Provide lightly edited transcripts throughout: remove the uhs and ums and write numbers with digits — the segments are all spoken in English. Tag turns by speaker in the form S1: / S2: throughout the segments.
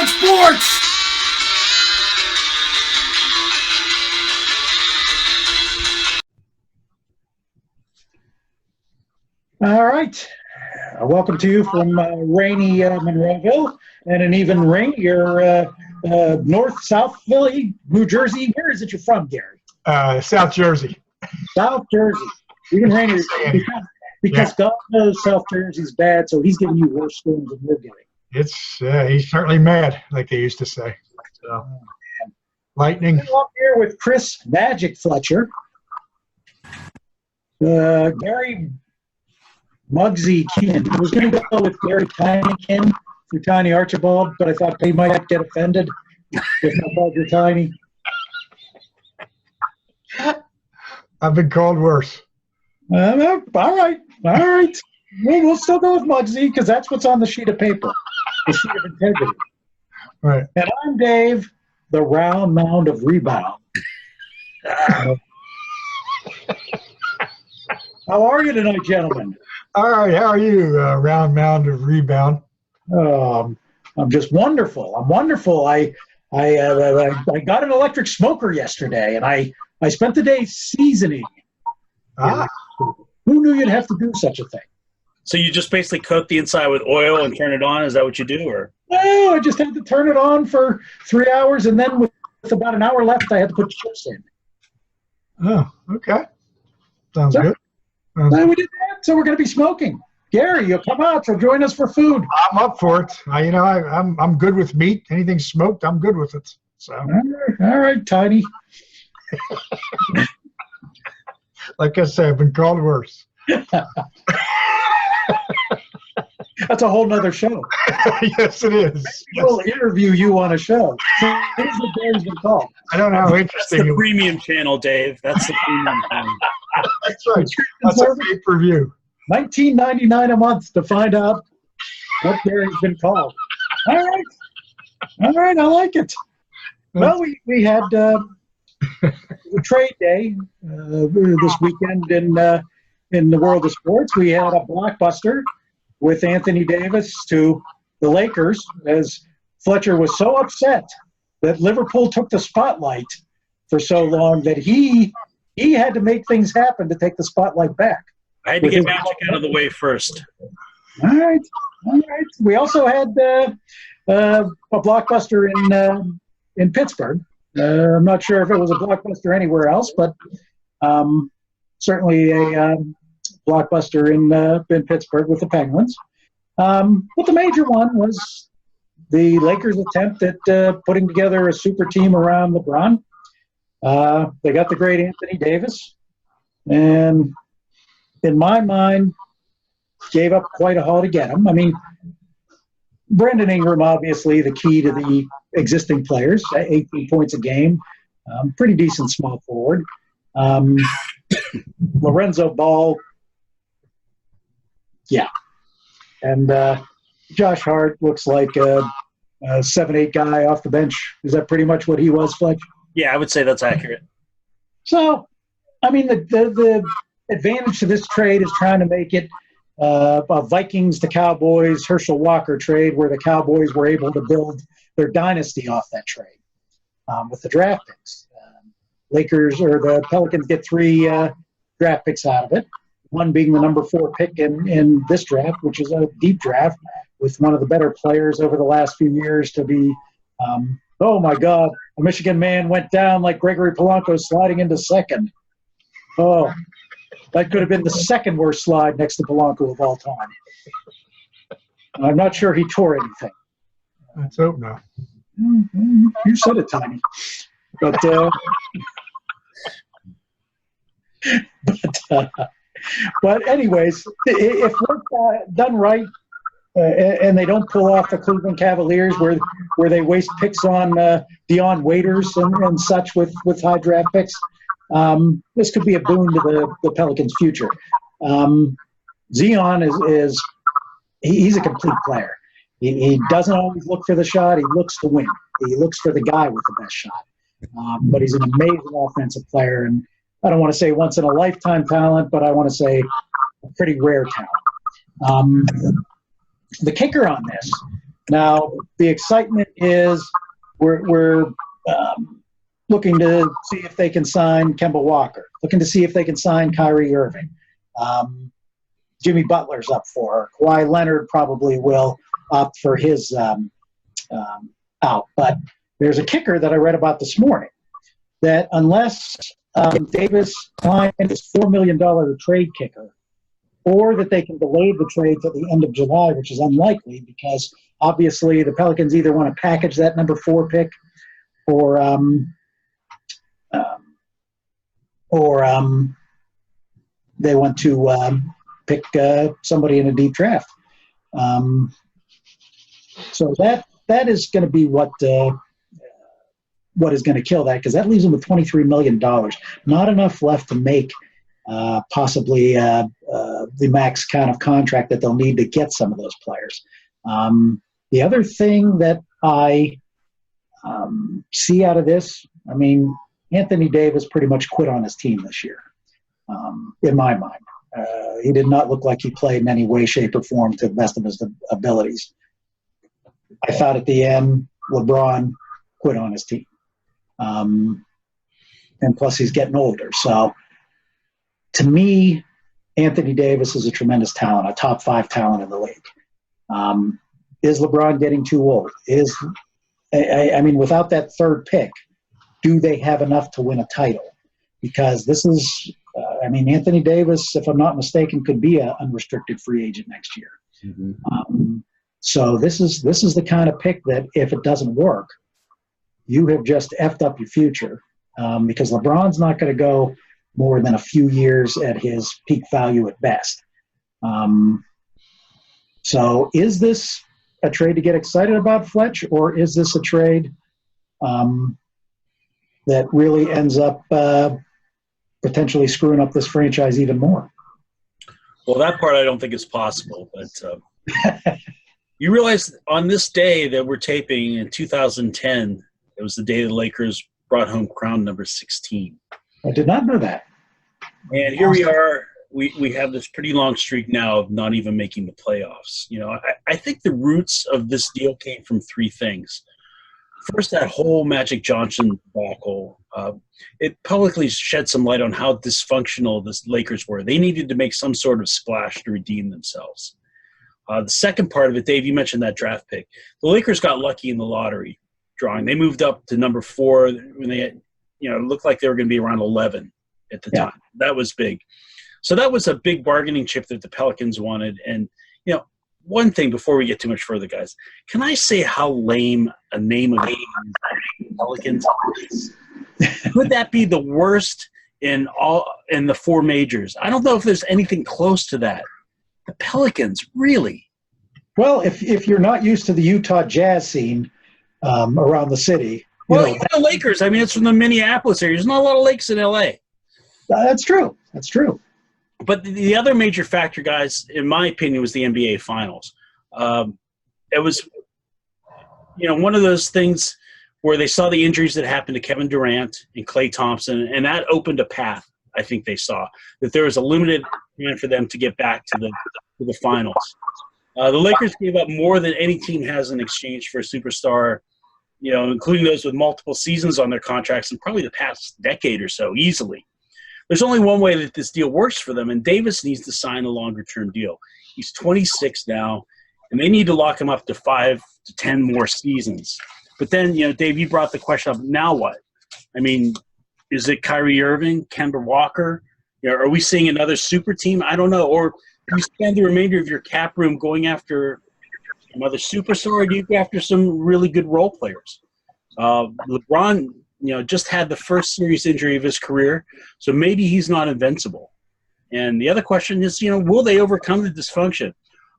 S1: on sports!
S2: All right. Welcome to you from rainy Monroeville and an even rainier north-south Philly, New Jersey. Where is it you're from, Gary?
S3: South Jersey.
S2: South Jersey. Even rainier because God knows South Jersey's bad, so he's giving you worse storms than you're getting.
S3: He's certainly mad, like they used to say. So, lightning.
S2: I'm up here with Chris Magic Fletcher. Gary Muggsy Kin. I was going to go with Gary Tiny Kin for Tiny Archibald, but I thought they might get offended if I called you Tiny.
S3: I've been called worse.
S2: All right. We'll still go with Muggsy because that's what's on the sheet of paper, the sheet of integrity.
S3: Right.
S2: And I'm Dave, the round mound of rebound. How are you tonight, gentlemen?
S3: All right, how are you, round mound of rebound?
S2: I'm just wonderful. I'm wonderful. I got an electric smoker yesterday, and I spent the day seasoning. Who knew you'd have to do such a thing?
S1: So you just basically coat the inside with oil and turn it on? Is that what you do? Or
S2: No, I just had to turn it on for 3 hours, and then with about an hour left, I had to put chips in.
S3: Oh, okay. Sounds good.
S2: We did that, so we're going to be smoking. Gary, you'll come out, so join us for food.
S3: I'm up for it. I'm good with meat. Anything smoked, I'm good with it. So.
S2: All right, Tiny.
S3: Like I said, I've been called worse.
S2: That's a whole nother show.
S3: Yes, it is.
S2: We'll interview you on a show. So here's what Gary's been called.
S3: I don't know how interesting
S1: That's the premium channel, Dave. That's the premium channel.
S3: That's right. That's a pay-per-view.
S2: $19.99 a month to find out what Gary's been called. All right, I like it. Well, we had a trade day this weekend in the world of sports. We had a blockbuster with Anthony Davis to the Lakers, as Fletcher was so upset that Liverpool took the spotlight for so long that he had to make things happen to take the spotlight back.
S1: I had to get Magic out of the way first.
S2: All right. We also had a blockbuster in Pittsburgh. I'm not sure if it was a blockbuster anywhere else, but certainly a blockbuster in Pittsburgh with the Penguins. But the major one was the Lakers' attempt at putting together a super team around LeBron. They got the great Anthony Davis, and in my mind, gave up quite a haul to get him. I mean, Brandon Ingram, obviously the key to the existing players, 18 points a game, pretty decent small forward. Lorenzo Ball, yeah. And Josh Hart looks like a 7'8" guy off the bench. Is that pretty much what he was, Fletch?
S1: Yeah, I would say that's accurate.
S2: So, I mean, the advantage to this trade is trying to make it a Vikings to Cowboys Herschel Walker trade where the Cowboys were able to build their dynasty off that trade with the draft picks. Lakers or the Pelicans get 3 draft picks out of it, one being the number 4 pick in this draft, which is a deep draft with one of the better players over the last few years to be, oh my God, a Michigan man went down like Gregory Polanco sliding into second. Oh, that could have been the second worst slide next to Polanco of all time. I'm not sure he tore anything.
S3: Let's hope not.
S2: You said it, Tiny. But anyways, if we're done right, and they don't pull off the Cleveland Cavaliers where they waste picks on Deion Waiters and such with high draft picks, this could be a boon to the Pelicans' future. Zion he's a complete player. He doesn't always look for the shot. He looks to win. He looks for the guy with the best shot. But he's an amazing offensive player, and I don't want to say once in a lifetime talent, but I want to say a pretty rare talent. The kicker on this Now, the excitement is we're looking to see if they can sign Kemba Walker, looking to see if they can sign Kyrie Irving. Jimmy Butler's up for her. Kawhi Leonard probably will opt for his out. But there's a kicker that I read about this morning that unless Davis signed his $4 million trade kicker, or that they can delay the trade to the end of July, which is unlikely because obviously the Pelicans either want to package that number 4 pick or they want to pick somebody in a deep draft. So that is going to be what is going to kill that, because that leaves them with $23 million. Not enough left to make possibly the max kind of contract that they'll need to get some of those players. The other thing that I see out of this, I mean, Anthony Davis pretty much quit on his team this year, in my mind. He did not look like he played in any way, shape, or form to the best of his abilities. I thought at the end, LeBron quit on his team. And plus, he's getting older. So, to me, Anthony Davis is a tremendous talent, a top 5 talent in the league. Is LeBron getting too old? I mean, without that 3rd pick, do they have enough to win a title? Because this is, Anthony Davis, if I'm not mistaken, could be an unrestricted free agent next year. Mm-hmm. So this is the kind of pick that if it doesn't work, you have just effed up your future, because LeBron's not going to go more than a few years at his peak value at best. So is this a trade to get excited about, Fletch, or is this a trade that really ends up potentially screwing up this franchise even more?
S1: Well, that part I don't think is possible. But you realize on this day that we're taping in 2010, it was the day the Lakers brought home crown number 16.
S2: I did not know that.
S1: And here we are. We have this pretty long streak now of not even making the playoffs. You know, I think the roots of this deal came from 3 things. First, that whole Magic Johnson debacle. It publicly shed some light on how dysfunctional the Lakers were. They needed to make some sort of splash to redeem themselves. The second part of it, Dave, you mentioned that draft pick. The Lakers got lucky in the lottery drawing. They moved up to number 4 when they had, it looked like they were going to be around 11 at the time. That was big. So that was a big bargaining chip that the Pelicans wanted. And, one thing before we get too much further, guys, can I say how lame a name of Pelicans is? Could that be the worst in the 4 majors? I don't know if there's anything close to that. The Pelicans, really?
S2: Well, if you're not used to the Utah Jazz scene around the city.
S1: Even the Lakers, it's from the Minneapolis area. There's not a lot of lakes in L.A.
S2: That's true. That's true.
S1: But the other major factor, guys, in my opinion, was the NBA Finals. It was, one of those things where they saw the injuries that happened to Kevin Durant and Klay Thompson, and that opened a path, I think they saw, that there was a limited time for them to get back to the finals. The Lakers gave up more than any team has in exchange for a superstar, including those with multiple seasons on their contracts in probably the past decade or so, easily. There's only one way that this deal works for them, and Davis needs to sign a longer-term deal. He's 26 now, and they need to lock him up to 5 to 10 more seasons. But then, Dave, you brought the question up, now what? Is it Kyrie Irving, Kemba Walker? Are we seeing another super team? I don't know. Or do you spend the remainder of your cap room going after another superstar, or do you go after some really good role players? LeBron – just had the first serious injury of his career, so maybe he's not invincible. And the other question is, will they overcome the dysfunction?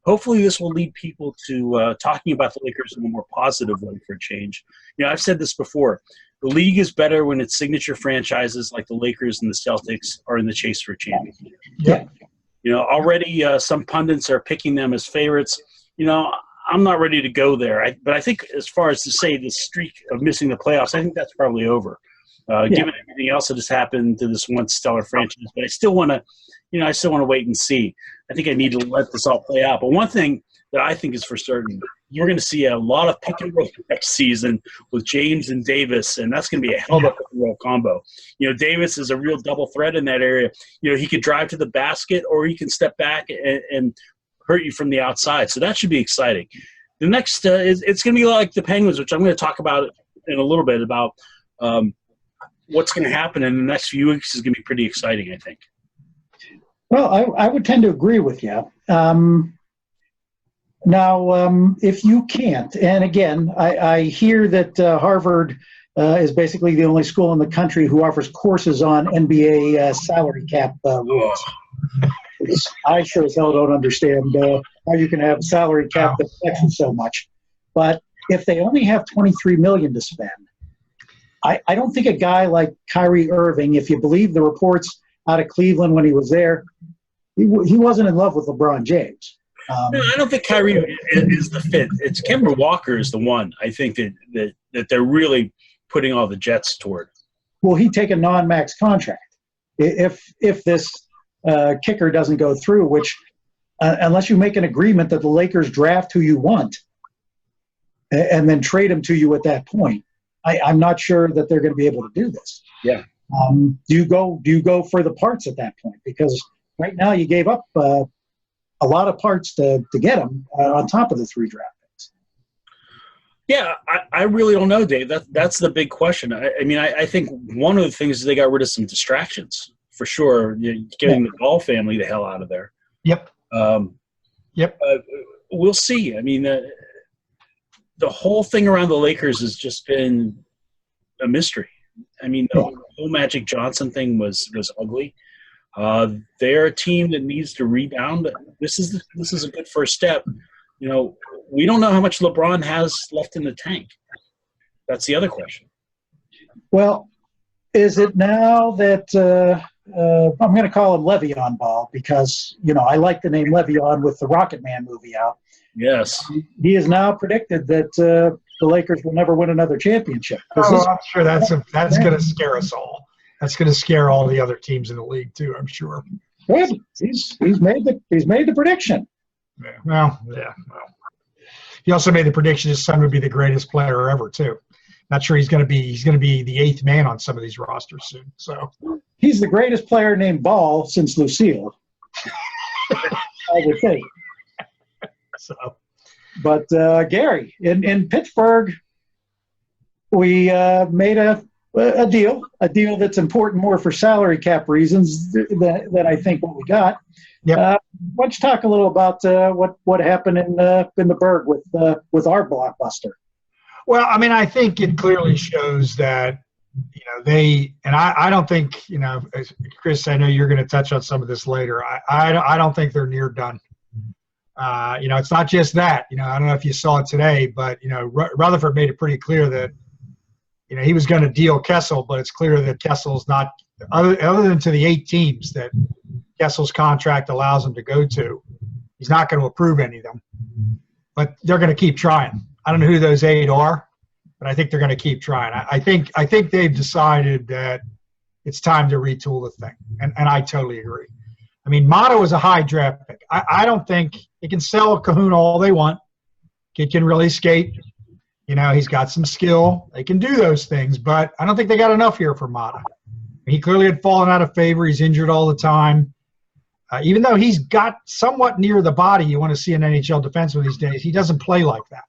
S1: Hopefully this will lead people to talking about the Lakers in a more positive way for a change. I've said this before. The league is better when its signature franchises like the Lakers and the Celtics are in the chase for a championship.
S2: Yeah.
S1: Already some pundits are picking them as favorites. I'm not ready to go there. But I think as far as to say the streak of missing the playoffs, I think that's probably over, given everything else that has happened to this once stellar franchise. But I still want to, wait and see. I think I need to let this all play out. But one thing that I think is for certain you're going to see a lot of pick and roll next season with James and Davis, and that's going to be a hell of a pick and roll combo. You know, Davis is a real double threat in that area. You know, he could drive to the basket or he can step back and hurt you from the outside. So that should be exciting. The next it's going to be like the Penguins, which I'm going to talk about in a little bit about what's going to happen in the next few weeks is going to be pretty exciting, I think.
S2: Well, I would tend to agree with you. Now, if you can't, and again, I hear that Harvard is basically the only school in the country who offers courses on NBA salary cap rules. I sure as hell don't understand how you can have salary cap that affects you so much. But if they only have $23 million to spend, I don't think a guy like Kyrie Irving, if you believe the reports out of Cleveland when he was there, he wasn't in love with LeBron James.
S1: No, I don't think Kyrie is the fit. It's Kemba Walker is the one I think that they're really putting all the Jets toward.
S2: Will he take a non-max contract if this kicker doesn't go through? Which, unless you make an agreement that the Lakers draft who you want and then trade him to you at that point, I'm not sure that they're going to be able to do this.
S1: Yeah.
S2: Do you go for the parts at that point? Because right now you gave up a lot of parts to get him on top of the 3 draft picks.
S1: Yeah, I really don't know, Dave. That's the big question. I mean, I think one of the things is they got rid of some distractions for sure. Getting the Ball family the hell out of there.
S3: Yep. Yep.
S1: We'll see. I mean, the whole thing around the Lakers has just been a mystery. I mean, the whole Magic Johnson thing was ugly. They're a team that needs to rebound. This is a good first step. You know, we don't know how much LeBron has left in the tank. That's the other question.
S2: Well, is it now that I'm going to call him Le'Veon Ball because, you know, I like the name Le'Veon with the Rocket Man movie out.
S1: Yes.
S2: He has now predicted that the Lakers will never win another championship.
S3: Oh, I'm sure that's going to scare us all. That's going to scare all the other teams in the league too, I'm sure.
S2: Well, he's made the prediction.
S3: Yeah. Well. He also made the prediction his son would be the greatest player ever too. Not sure he's going to be the 8th man on some of these rosters soon. So
S2: he's the greatest player named Ball since Lucille. I would think.
S3: So,
S2: but Gary, in Pittsburgh, we made a deal that's important more for salary cap reasons than I think what we got.
S3: Yeah.
S2: Why don't you talk a little about what happened in the Berg with our blockbuster?
S3: Well, I mean, I think it clearly shows that, you know, I don't think, you know, Chris, I know you're going to touch on some of this later. I don't think they're near done. You know, it's not just that. You know, I don't know if you saw it today, but, you know, Rutherford made it pretty clear that, you know, he was going to deal Kessel, but it's clear that Kessel's not, other than to the 8 teams that Kessel's contract allows him to go to, he's not going to approve any of them. But they're going to keep trying. I don't know who those 8 are, but I think they're going to keep trying. I think they've decided that it's time to retool the thing, and I totally agree. I mean, Maata was a high draft pick. I don't think they can sell Kahuna all they want. Kid can really skate. You know, he's got some skill. They can do those things, but I don't think they got enough here for Maata. He clearly had fallen out of favor. He's injured all the time. Even though he's got somewhat near the body you want to see an NHL defenseman these days, he doesn't play like that.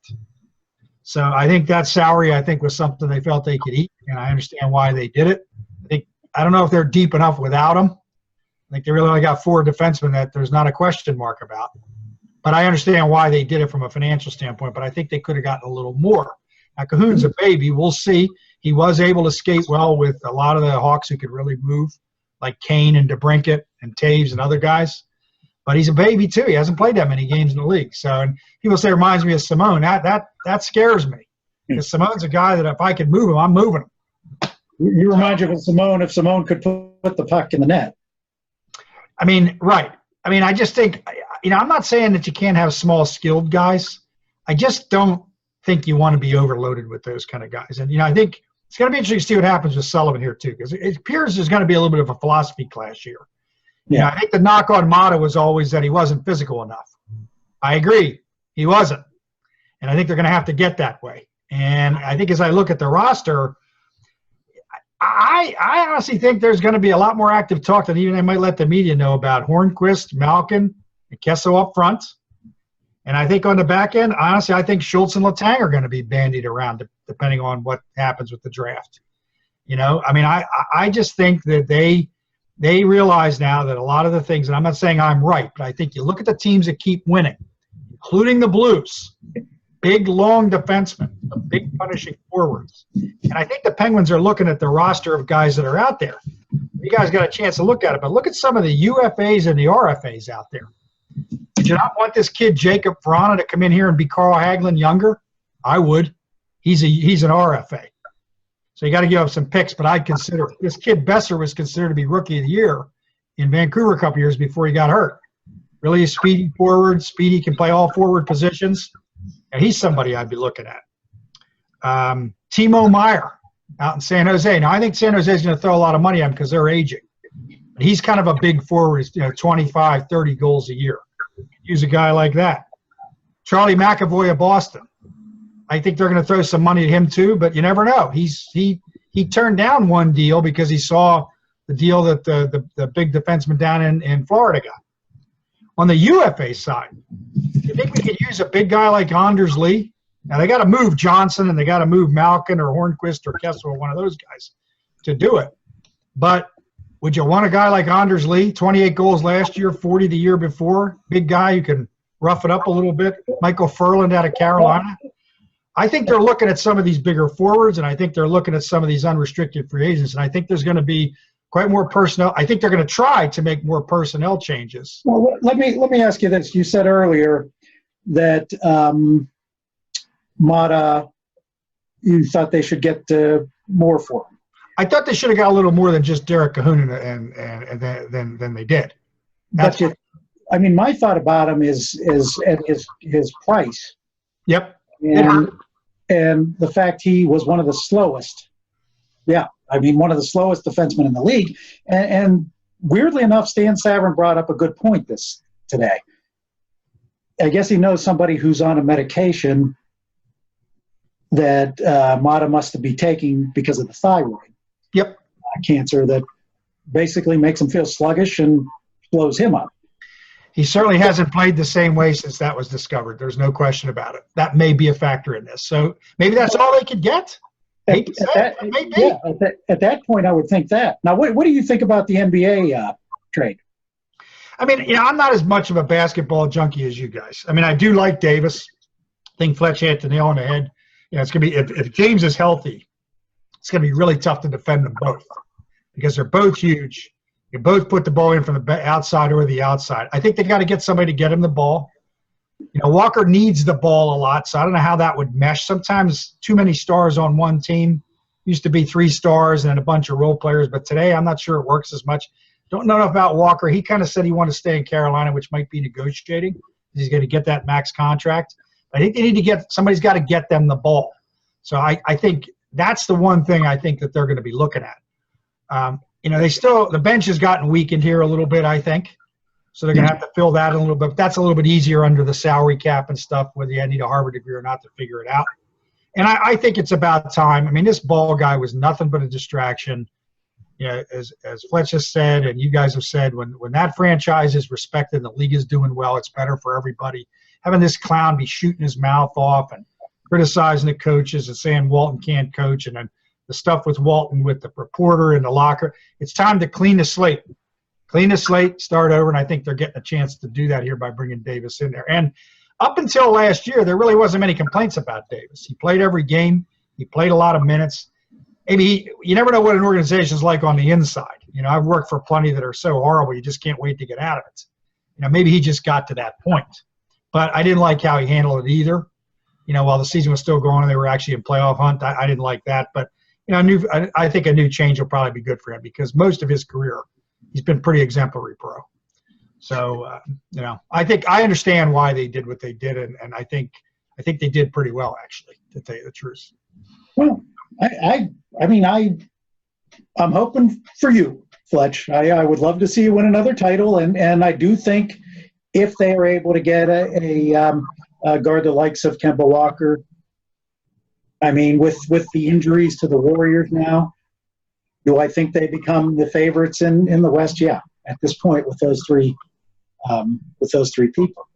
S3: So I think that salary, was something they felt they could eat, and I understand why they did it. I don't know if they're deep enough without him. I think they really only got 4 defensemen that there's not a question mark about. But I understand why they did it from a financial standpoint, but I think they could have gotten a little more. Now, Cahoon's a baby. We'll see. He was able to skate well with a lot of the Hawks who could really move, like Kane and DeBrincat and Taves and other guys. But he's a baby, too. He hasn't played that many games in the league. So, and people say it reminds me of Simone. That scares me. Because Simone's a guy that if I could move him, I'm moving him.
S2: You remind you of Simone if Simone could put the puck in the net.
S3: I mean, right. I mean, I just think, you know, I'm not saying that you can't have small, skilled guys. I just don't think you want to be overloaded with those kind of guys. And, you know, I think it's going to be interesting to see what happens with Sullivan here, too, because it appears there's going to be a little bit of a philosophy clash here. Yeah. You know, I think the knock on Maata was always that he wasn't physical enough. I agree. He wasn't. And I think they're going to have to get that way. And I think as I look at the roster, I honestly think there's going to be a lot more active talk than even they might let the media know about Hornquist, Malkin, and Kessel up front. And I think on the back end, honestly, I think Schultz and Letang are going to be bandied around depending on what happens with the draft. You know, I mean, I just think that they realize now that a lot of the things, and I'm not saying I'm right, but I think you look at the teams that keep winning, including the Blues, big, long defensemen, big punishing forwards. And I think the Penguins are looking at the roster of guys that are out there. You guys got a chance to look at it, but look at some of the UFAs and the RFAs out there. Did you not want this kid, Jacob Vrana, to come in here and be Carl Hagelin younger? I would. He's an RFA. So you got to give up some picks, but I'd consider – this kid Besser was considered to be Rookie of the Year in Vancouver a couple years before he got hurt. Really a speedy forward. Speedy, can play all forward positions. And he's somebody I'd be looking at. Timo Meier out in San Jose. Now, I think San Jose is going to throw a lot of money at him because they're aging. But he's kind of a big forward, 25, 30 goals a year. Use a guy like that. Charlie McAvoy of Boston. I think they're going to throw some money at him too, but you never know. He turned down one deal because he saw the deal that the big defenseman down in Florida got. On the UFA side, you think we could use a big guy like Anders Lee? Now, they got to move Johnson and they got to move Malkin or Hornquist or Kessel or one of those guys to do it. But would you want a guy like Anders Lee, 28 goals last year, 40 the year before, big guy who can rough it up a little bit? Michael Furland out of Carolina. I think they're looking at some of these bigger forwards, and I think they're looking at some of these unrestricted free agents, and I think there's going to be quite more personnel. I think they're going to try to make more personnel changes.
S2: Well, let me ask you this. You said earlier that Maata, you thought they should get more for him.
S3: I thought they should have got a little more than just Derek Kahun and than they did. That's
S2: I mean, my thought about him is at his price.
S3: Yep.
S2: And the fact he was one of the slowest. Yeah, I mean, one of the slowest defensemen in the league. And weirdly enough, Stan Savran brought up a good point today. I guess he knows somebody who's on a medication that Maata must be taking because of the thyroid cancer that basically makes him feel sluggish and blows him up.
S3: He certainly hasn't played the same way since that was discovered. There's no question about it. That may be a factor in this. So maybe that's all they could get.
S2: At that point, I would think that. Now, what do you think about the NBA trade?
S3: I mean, I'm not as much of a basketball junkie as you guys. I mean, I do like Davis. I think Fletch hit the nail on the head. It's going to be if James is healthy, it's going to be really tough to defend them both because they're both huge. You both put the ball in from the outside or the outside. I think they got to get somebody to get him the ball. Walker needs the ball a lot, so I don't know how that would mesh. Sometimes too many stars on one team. Used to be 3 stars and a bunch of role players, but today I'm not sure it works as much. Don't know enough about Walker. He kind of said he wanted to stay in Carolina, which might be negotiating. He's going to get that max contract. I think they need to somebody's got to get them the ball. So I think that's the one thing I think that they're going to be looking at. The bench has gotten weakened here a little bit, I think. So they're going to have to fill that in a little bit. But that's a little bit easier under the salary cap and stuff, whether you need a Harvard degree or not to figure it out. And I think it's about time. I mean, this Ball guy was nothing but a distraction. As Fletch has said and you guys have said, when that franchise is respected and the league is doing well, it's better for everybody. Having this clown be shooting his mouth off and criticizing the coaches and saying Walton can't coach and then the stuff with Walton with the reporter in the locker. It's time to clean the slate. Clean the slate, start over, and I think they're getting a chance to do that here by bringing Davis in there. And up until last year, there really wasn't many complaints about Davis. He played every game. He played a lot of minutes. Maybe you never know what an organization's like on the inside. I've worked for plenty that are so horrible you just can't wait to get out of it. Maybe he just got to that point. But I didn't like how he handled it either. While the season was still going and they were actually in playoff hunt, I didn't like that. But I think a new change will probably be good for him because most of his career he's been pretty exemplary pro. So I think I understand why they did what they did, and I think they did pretty well actually, to tell you the truth.
S2: Well, I'm hoping for you, Fletch. I would love to see you win another title, and I do think if they are able to get a guard the likes of Kemba Walker. I mean, with the injuries to the Warriors now, do I think they become the favorites in the West? Yeah, at this point with those three people.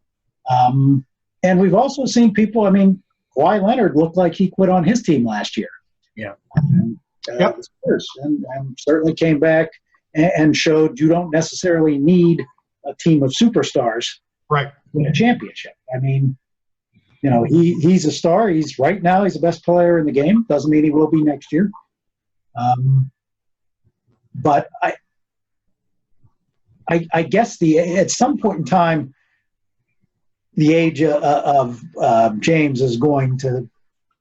S2: And we've also seen people. I mean, Kawhi Leonard looked like he quit on his team last year.
S1: Yeah.
S2: The Spurs, and certainly came back and showed you don't necessarily need a team of superstars
S3: right
S2: to win a championship. I mean, you know, he's a star. He's right now he's the best player in the game. Doesn't mean he will be next year. But I guess at some point in time, the age of James is going to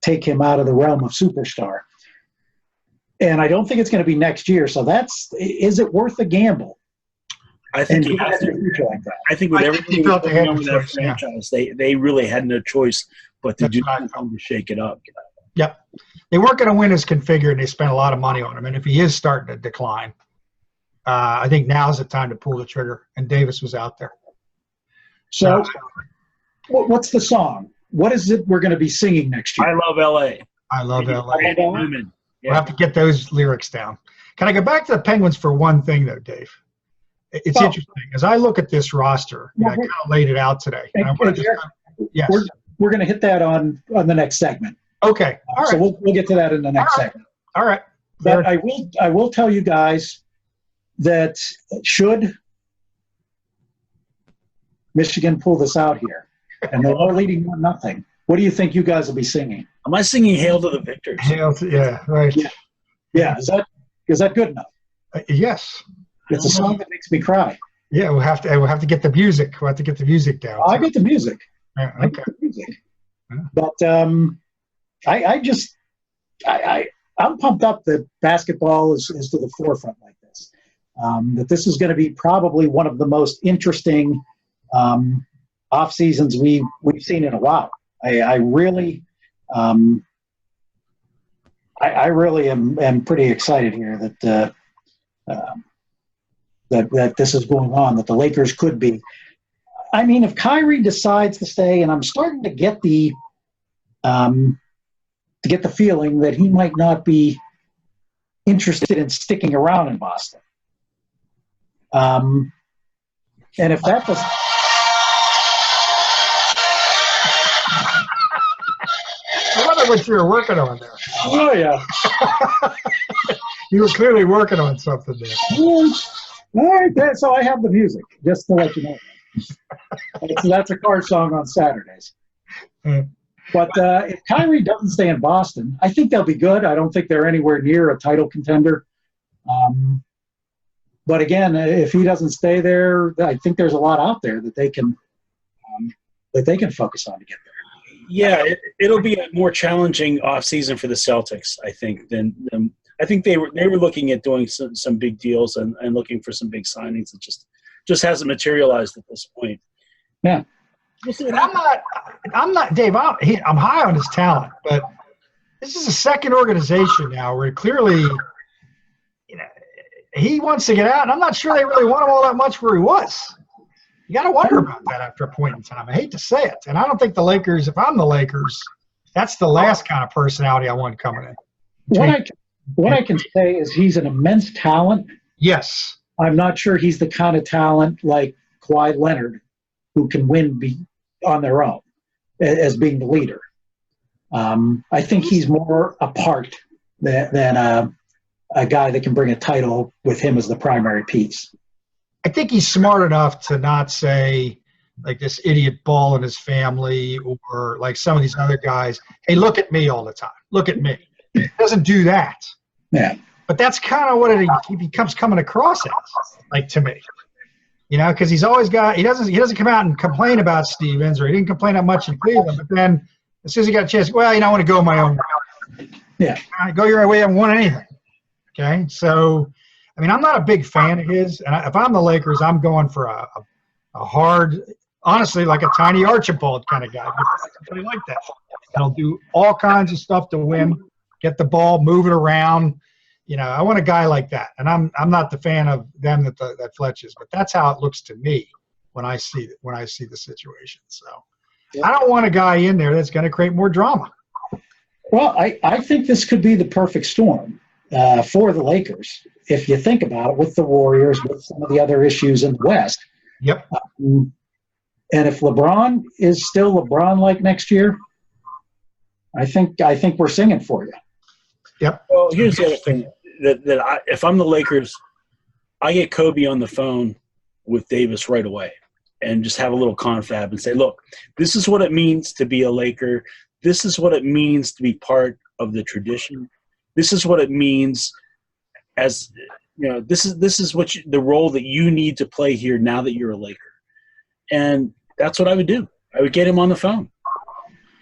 S2: take him out of the realm of superstar. And I don't think it's going to be next year. So is it worth a gamble?
S1: I think he has to.
S2: Like that?
S1: I think with everything going on with that franchise, they really had no choice but to do something to shake it up.
S3: Yep. They weren't going to win his configure, and they spent a lot of money on him. And if he is starting to decline, I think now's the time to pull the trigger. And Davis was out there.
S2: So what's the song? What is it we're going to be singing next year?
S1: I love L.A.
S3: I love L.A.
S1: Women. Yeah.
S3: We'll have to get those lyrics down. Can I go back to the Penguins for one thing, though, Dave? It's interesting. As I look at this roster, I kind of laid it out today. Yes.
S2: We're going to hit that on the next segment.
S3: Okay. All right.
S2: So we'll get to that in the next segment.
S3: All right.
S2: But I will tell you guys that should Michigan pull this out here, and they are leading 1-0, what do you think you guys will be singing?
S1: Am I singing "Hail to the Victors"?
S3: Yeah, right.
S2: Yeah. Is that good enough?
S3: Yes.
S2: It's a song that makes me cry.
S3: Yeah, we'll have to get the music. We'll have to get the music down.
S2: I get the music.
S3: Yeah, okay.
S2: I get the music. But I'm pumped up that basketball is to the forefront like this. That this is going to be probably one of the most interesting off seasons we've seen in a while. I really am pretty excited here that this is going on, that the Lakers could be. I mean, if Kyrie decides to stay, and I'm starting to get the feeling that he might not be interested in sticking around in Boston. And if that was
S3: I wonder what you were working on there.
S2: Oh, yeah.
S3: You were clearly working on something there.
S2: All right, so I have the music, just to let you know. That's a car song on Saturdays. But if Kyrie doesn't stay in Boston, I think they'll be good. I don't think they're anywhere near a title contender. But again, if he doesn't stay there, I think there's a lot out there that they can focus on to get there.
S1: Yeah, it'll be a more challenging offseason for the Celtics, I think, than I think they were looking at doing some big deals and looking for some big signings. It just hasn't materialized at this point.
S2: Yeah.
S3: I'm not, Dave. I'm high on his talent, but this is a second organization now where clearly, he wants to get out, and I'm not sure they really want him all that much where he was. You got to wonder about that after a point in time. I hate to say it, and I don't think the Lakers. If I'm the Lakers, that's the last kind of personality I want coming in.
S2: What I can say is he's an immense talent.
S3: Yes.
S2: I'm not sure he's the kind of talent like Kawhi Leonard who can win on their own as being the leader. I think he's more a part than a guy that can bring a title with him as the primary piece.
S3: I think he's smart enough to not say, like this idiot Ball and his family, or like some of these other guys, hey, look at me all the time. Look at me. He doesn't do that.
S2: Yeah.
S3: But that's kind of what he becomes coming across as, like, to me. Because he's always got – he doesn't come out and complain about Stevens, or he didn't complain that much in Cleveland. But then as soon as he got a chance, well, I want to go my own way.
S2: Yeah.
S3: Go your way. I haven't won anything. Okay? So, I mean, I'm not a big fan of his. And if I'm the Lakers, I'm going for a hard – honestly, like a tiny Archibald kind of guy. Somebody like that. That'll do all kinds of stuff to win, get the ball, move it around. I want a guy like that, and I'm not the fan of them that Fletch is, but that's how it looks to me when I see the situation. So, I don't want a guy in there that's going to create more drama.
S2: Well, I think this could be the perfect storm for the Lakers, if you think about it, with the Warriors, with some of the other issues in the West.
S3: Yep.
S2: And if LeBron is still LeBron-like next year, I think we're singing for you.
S3: Yep.
S1: Well, here's the other thing if I'm the Lakers, I get Kobe on the phone with Davis right away and just have a little confab and say, look, this is what it means to be a Laker. This is what it means to be part of the tradition. This is what it means as, this is what the role that you need to play here now that you're a Laker. And that's what I would do. I would get him on the phone.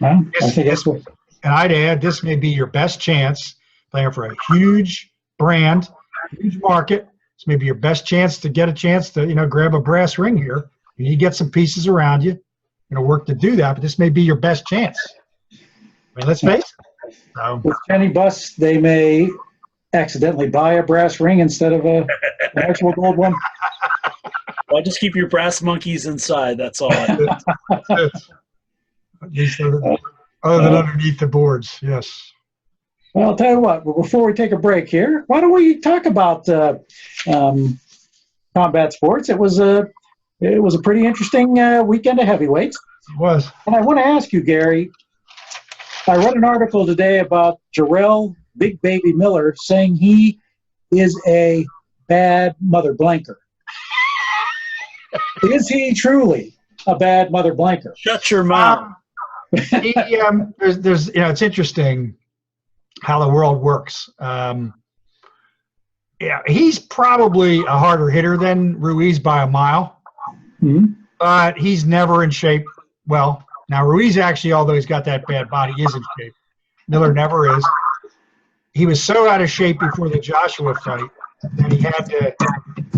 S2: Well, I think that's what.
S3: And I'd add, this may be your best chance playing for a huge brand, huge market. This may be your best chance to get a chance to, grab a brass ring here. You need to get some pieces around you. Work to do that, but this may be your best chance. I mean, let's face it. So,
S2: with Kenny Buss, they may accidentally buy a brass ring instead of an actual gold one.
S1: Well, just keep your brass monkeys inside. That's all.
S3: At least other than underneath the boards, yes.
S2: Well, I'll tell you what, before we take a break here, why don't we talk about combat sports? It was a pretty interesting weekend of heavyweights.
S3: It was.
S2: And I want to ask you, Gary, I read an article today about Jarrell Big Baby Miller saying he is a bad mother blanker. Is he truly a bad mother blanker?
S1: Shut your mouth.
S3: There's it's interesting how the world works. He's probably a harder hitter than Ruiz by a mile, but he's never in shape. Well, now Ruiz actually, although he's got that bad body, is in shape. Miller never is. He was so out of shape before the Joshua fight that he had to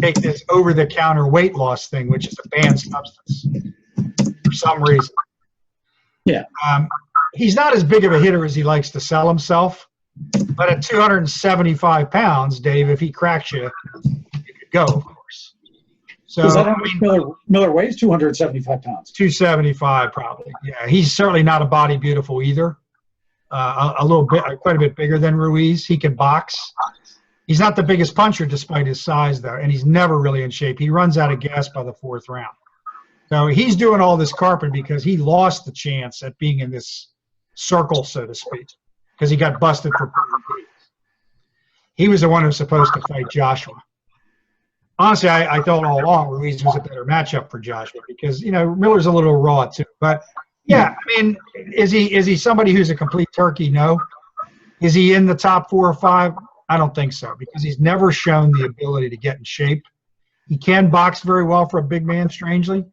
S3: take this over-the-counter weight loss thing, which is a banned substance for some reason.
S2: Yeah.
S3: He's not as big of a hitter as he likes to sell himself, but at 275 pounds, Dave, if he cracks you, you could go, of course. So
S2: Miller weighs 275 pounds.
S3: 275 probably. Yeah, he's certainly not a body beautiful either. A little bit, quite a bit bigger than Ruiz. He can box. He's not the biggest puncher despite his size, though, and he's never really in shape. He runs out of gas by the fourth round. So he's doing all this carping because he lost the chance at being in this circle, so to speak, because he got busted for PEDs. He was the one who was supposed to fight Joshua. Honestly, I thought all along Ruiz was a better matchup for Joshua because, Miller's a little raw too. But, yeah, I mean, is he somebody who's a complete turkey? No. Is he in the top 4 or 5? I don't think so because he's never shown the ability to get in shape. He can box very well for a big man, strangely.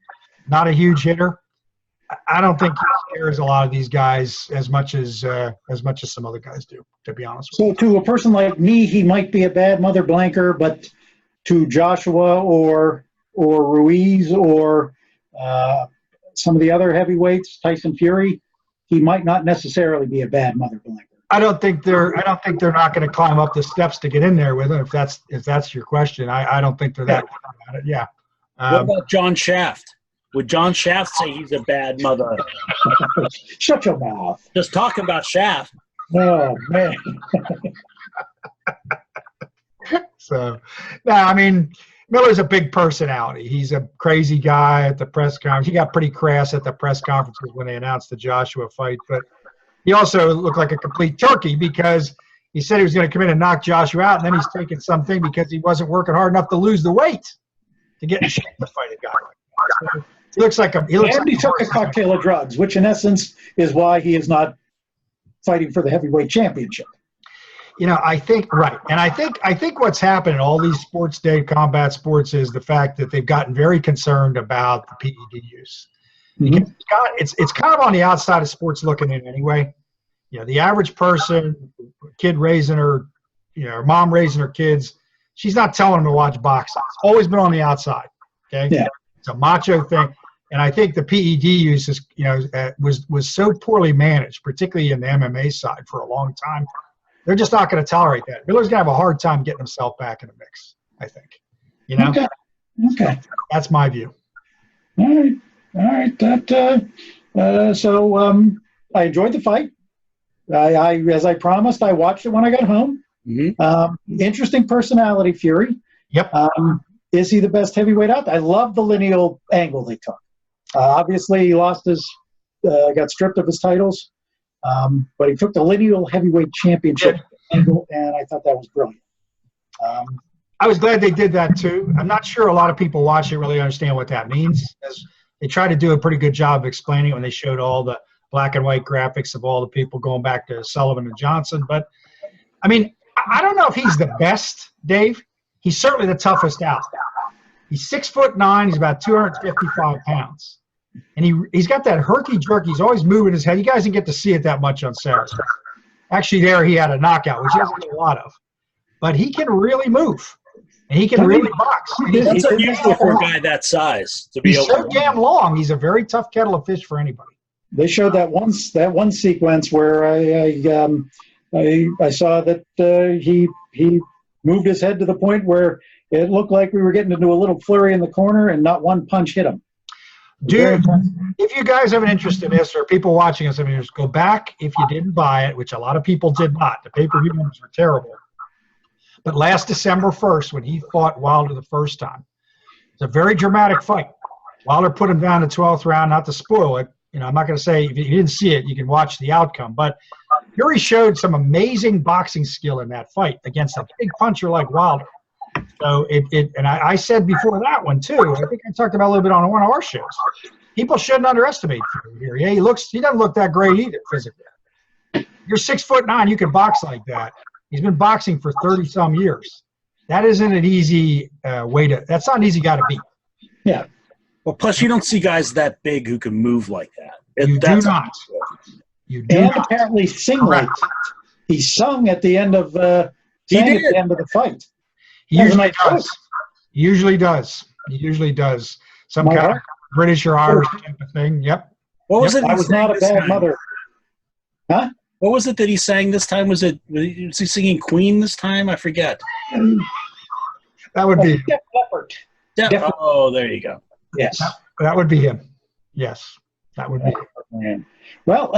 S3: Not a huge hitter. I don't think he scares a lot of these guys as much as some other guys do, to be honest with you.
S2: So to a person like me, he might be a bad mother blanker, but to Joshua or Ruiz or some of the other heavyweights, Tyson Fury, he might not necessarily be a bad mother blanker.
S3: I don't think they're not going to climb up the steps to get in there with him. If that's your question, I don't think they're that good about it. Yeah.
S1: What about John Shaft? Would John Shaft say he's a bad mother?
S2: Shut your mouth.
S1: Just talking about Shaft.
S2: Oh, man.
S3: So, I mean, Miller's a big personality. He's a crazy guy at the press conference. He got pretty crass at the press conferences when they announced the Joshua fight, but he also looked like a complete turkey because he said he was going to come in and knock Joshua out, and then he's taking something because he wasn't working hard enough to lose the weight to get in shape to fight a guy like that. So he looks like
S2: he took a cocktail of drugs, which in essence is why he is not fighting for the heavyweight championship.
S3: I think right, and I think what's happened in all these sports day combat sports is the fact that they've gotten very concerned about the PED use. Mm-hmm. It's kind of on the outside of sports looking in anyway. The average person, kid raising her, mom raising her kids, she's not telling them to watch boxing. It's always been on the outside. Okay,
S2: yeah.
S3: It's a macho thing, and I think the PED use is, was so poorly managed, particularly in the MMA side for a long time. They're just not going to tolerate that. Miller's going to have a hard time getting himself back in the mix, I think.
S2: Okay.
S3: That's my view.
S2: All right. That I enjoyed the fight. As I promised, I watched it when I got home. Interesting personality, Fury.
S3: Yep.
S2: Is he the best heavyweight out there? I love the lineal angle they took. Obviously, he got stripped of his titles, but he took the lineal heavyweight championship angle, and I thought that was brilliant.
S3: I was glad they did that too. I'm not sure a lot of people watch it really understand what that means. As they tried to do a pretty good job of explaining it when they showed all the black and white graphics of all the people going back to Sullivan and Johnson. But, I mean, I don't know if he's the best, Dave. He's certainly the toughest out. He's 6'9". He's about 255 pounds. And he's got that herky-jerky. He's always moving his head. You guys didn't get to see it that much on Saturday. Actually, there he had a knockout, which he doesn't get a lot of. But he can really move. And he can really box.
S1: That's unusual for a guy that size to be
S3: He's so damn long. He's a very tough kettle of fish for anybody.
S2: They showed that one sequence where I saw that he moved his head to the point where it looked like we were getting into a little flurry in the corner, and not one punch hit him.
S3: Dude, if you guys have an interest in this, or people watching us, go back if you didn't buy it, which a lot of people did not. The pay-per-view numbers were terrible. But last December 1st, when he fought Wilder the first time, it's a very dramatic fight. Wilder put him down the 12th round, not to spoil it. I'm not going to say, if you didn't see it, you can watch the outcome. But Fury showed some amazing boxing skill in that fight against a big puncher like Wilder. So and I said before that one too, I think I talked about a little bit on one of our shows. People shouldn't underestimate Fury here. Yeah, he doesn't look that great either physically. You're 6'9", you can box like that. He's been boxing for 30-some years. That isn't an easy that's not an easy guy to beat.
S2: Yeah.
S1: Well, plus you don't see guys that big who can move like that.
S3: You do not. You do
S2: and
S3: not.
S2: Apparently sing like that. He sung at the end of the fight.
S3: He usually does. He usually does. Some kind of British or Irish type of thing. Yep.
S1: What was it?
S2: I was not a bad mother. Huh?
S1: What was it that he sang this time? Was he singing Queen this time? I forget.
S3: That would be
S2: Def Leppard.
S1: Oh, there you go.
S2: Yes.
S3: That would be him. Yes. That would be
S2: him. Well,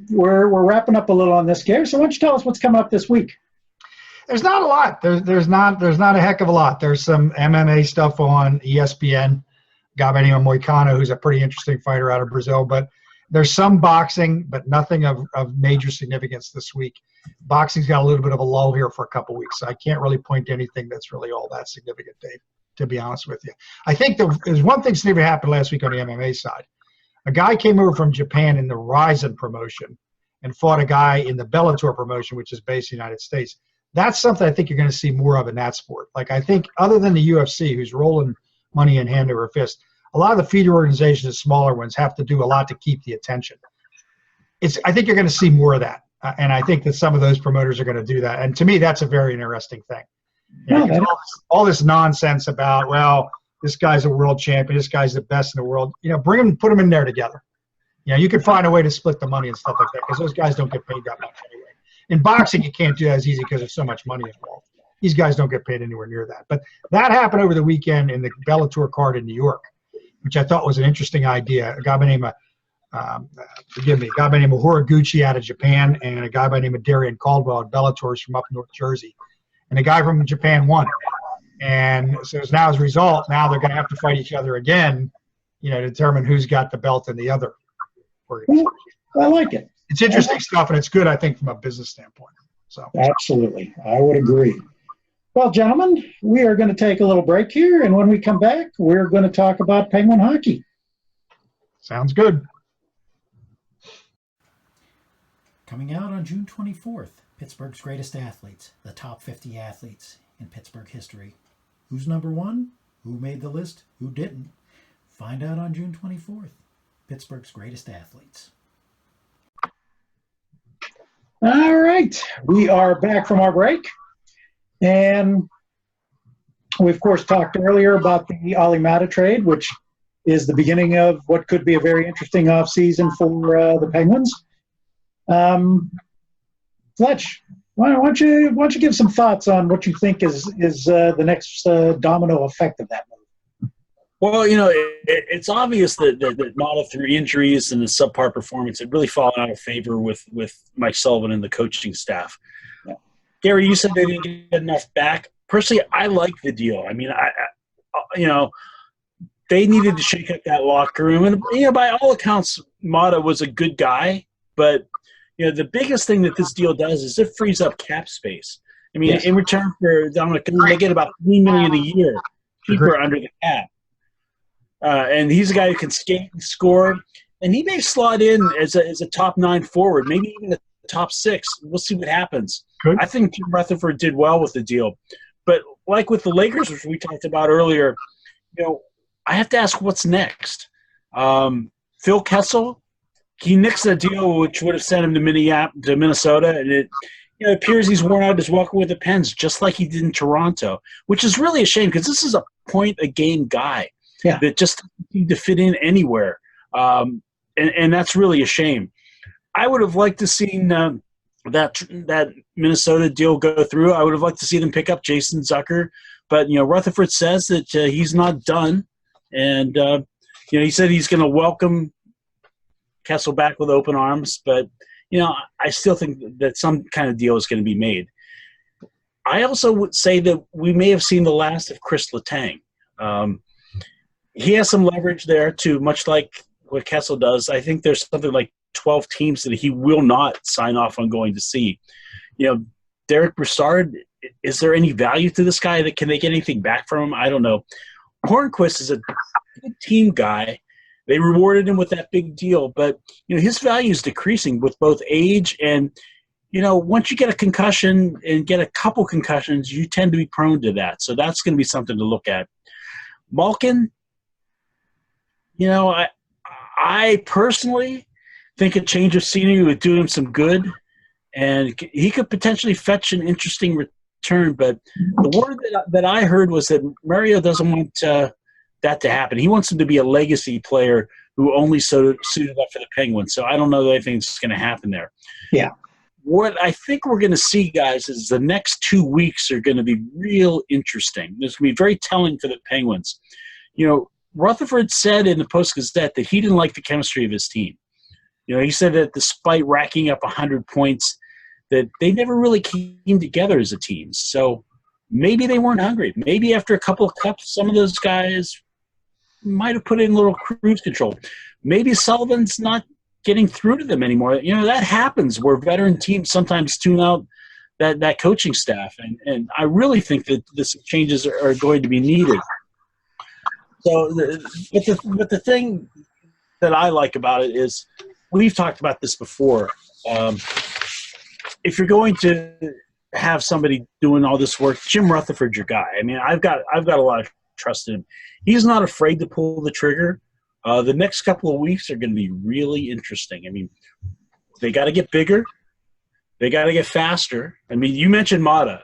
S2: we're wrapping up a little on this, Gary. So why don't you tell us what's coming up this week?
S3: There's not a lot. There's not a heck of a lot. There's some MMA stuff on ESPN. A guy by the name of Moicano, who's a pretty interesting fighter out of Brazil. But there's some boxing, but nothing of major significance this week. Boxing's got a little bit of a lull here for a couple weeks, so I can't really point to anything that's really all that significant, Dave, to be honest with you. I think there's one thing significant happened last week on the MMA side. A guy came over from Japan in the Ryzen promotion and fought a guy in the Bellator promotion, which is based in the United States. That's something I think you're going to see more of in that sport. Like, I think other than the UFC, who's rolling money in hand over fist, a lot of the feeder organizations, the smaller ones, have to do a lot to keep the attention. I think you're going to see more of that. And I think that some of those promoters are going to do that. And to me, that's a very interesting thing. All this nonsense about, well, this guy's a world champion, this guy's the best in the world. Bring them, put them in there together. You can find a way to split the money and stuff like that, because those guys don't get paid that much anyway. In boxing, you can't do that as easy because there's so much money involved. These guys don't get paid anywhere near that. But that happened over the weekend in the Bellator card in New York, which I thought was an interesting idea. A guy by the name of, Horiguchi out of Japan, and a guy by the name of Darian Caldwell at Bellator from up North Jersey. And the guy from Japan won. And so now as a result, now they're going to have to fight each other again, to determine who's got the belt in the other organization.
S2: I like it.
S3: It's interesting stuff, and it's good, I think, from a business standpoint. So
S2: absolutely. I would agree. Well, gentlemen, we are going to take a little break here, and when we come back, we're going to talk about Penguin hockey.
S3: Sounds good.
S4: Coming out on June 24th, Pittsburgh's Greatest Athletes, the top 50 athletes in Pittsburgh history. Who's number one? Who made the list? Who didn't? Find out on June 24th. Pittsburgh's Greatest Athletes.
S2: All right. We are back from our break. And we, of course, talked earlier about the Ali Maata trade, which is the beginning of what could be a very interesting offseason for the Penguins. Fletch, why don't you give some thoughts on what you think is the next domino effect of that move?
S1: Well, it's obvious that Maata, through injuries and the subpar performance, had really fallen out of favor with Mike Sullivan and the coaching staff.
S2: Yeah.
S1: Gary, you said they didn't get enough back. Personally, I like the deal. I mean, they needed to shake up that locker room. And, by all accounts, Maata was a good guy. But, the biggest thing that this deal does is it frees up cap space. I mean,
S2: Yes.
S1: in return for Dominic, they get about $3 million a year cheaper under the cap. And he's a guy who can skate and score. And he may slot in as a top 9 forward, maybe even a top 6. We'll see what happens.
S3: Good.
S1: I think Jim Rutherford did well with the deal. But like with the Lakers, which we talked about earlier, I have to ask what's next. Phil Kessel, he nixed a deal which would have sent him to Minnesota, and it appears he's worn out his welcome with the Pens, just like he did in Toronto, which is really a shame because this is a point-a-game guy that just doesn't seem to fit in anywhere, and that's really a shame. I would have liked to see that Minnesota deal go through. I would have liked to see them pick up Jason Zucker, but Rutherford says that he's not done, and he said he's going to welcome Kessel back with open arms, but I still think that some kind of deal is going to be made. I also would say that we may have seen the last of Chris Letang. He has some leverage there too, much like what Kessel does. I think there's something like 12 teams that he will not sign off on going to see. Derek Brassard, is there any value to this guy? Can they get anything back from him? I don't know. Hornquist is a good team guy. They rewarded him with that big deal, but his value is decreasing with both age and once you get a concussion and get a couple concussions, you tend to be prone to that. So that's going to be something to look at. Malkin, I personally think a change of scenery would do him some good, and he could potentially fetch an interesting return. But the word that I heard was that Mario doesn't want that to happen. He wants him to be a legacy player who only suited up for the Penguins. So I don't know that anything's going to happen there.
S2: Yeah.
S1: What I think we're going to see, guys, is the next 2 weeks are going to be real interesting. It's going to be very telling for the Penguins. Rutherford said in the Post-Gazette that he didn't like the chemistry of his team. He said that despite racking up 100 points, that they never really came together as a team. So maybe they weren't hungry. Maybe after a couple of cups, some of those guys might have put in a little cruise control. Maybe Sullivan's not getting through to them anymore. That happens where veteran teams sometimes tune out that coaching staff. And I really think that this changes are going to be needed. So, but the thing that I like about it is we've talked about this before. If you're going to have somebody doing all this work, Jim Rutherford's your guy. I mean, I've got a lot of trust in him. He's not afraid to pull the trigger. The next couple of weeks are going to be really interesting. I mean, they got to get bigger. They got to get faster. I mean, you mentioned Maata.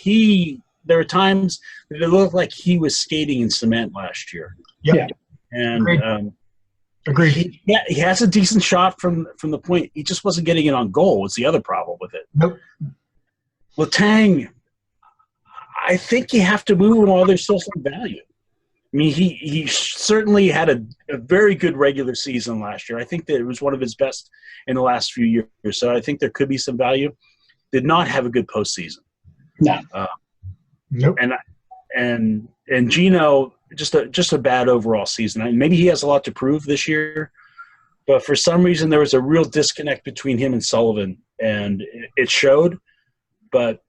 S1: There were times that it looked like he was skating in cement last year.
S3: Yep.
S2: Yeah.
S1: And
S3: Agreed.
S1: he has a decent shot from the point. He just wasn't getting it on goal. Was the other problem with it.
S3: Nope.
S1: Letang, I think you have to move him while there's still some value. I mean, he certainly had a very good regular season last year. I think that it was one of his best in the last few years. So I think there could be some value. Did not have a good postseason.
S2: No.
S3: Nope.
S1: And Gino, just a bad overall season. I mean, maybe he has a lot to prove this year, but for some reason there was a real disconnect between him and Sullivan, and it showed. But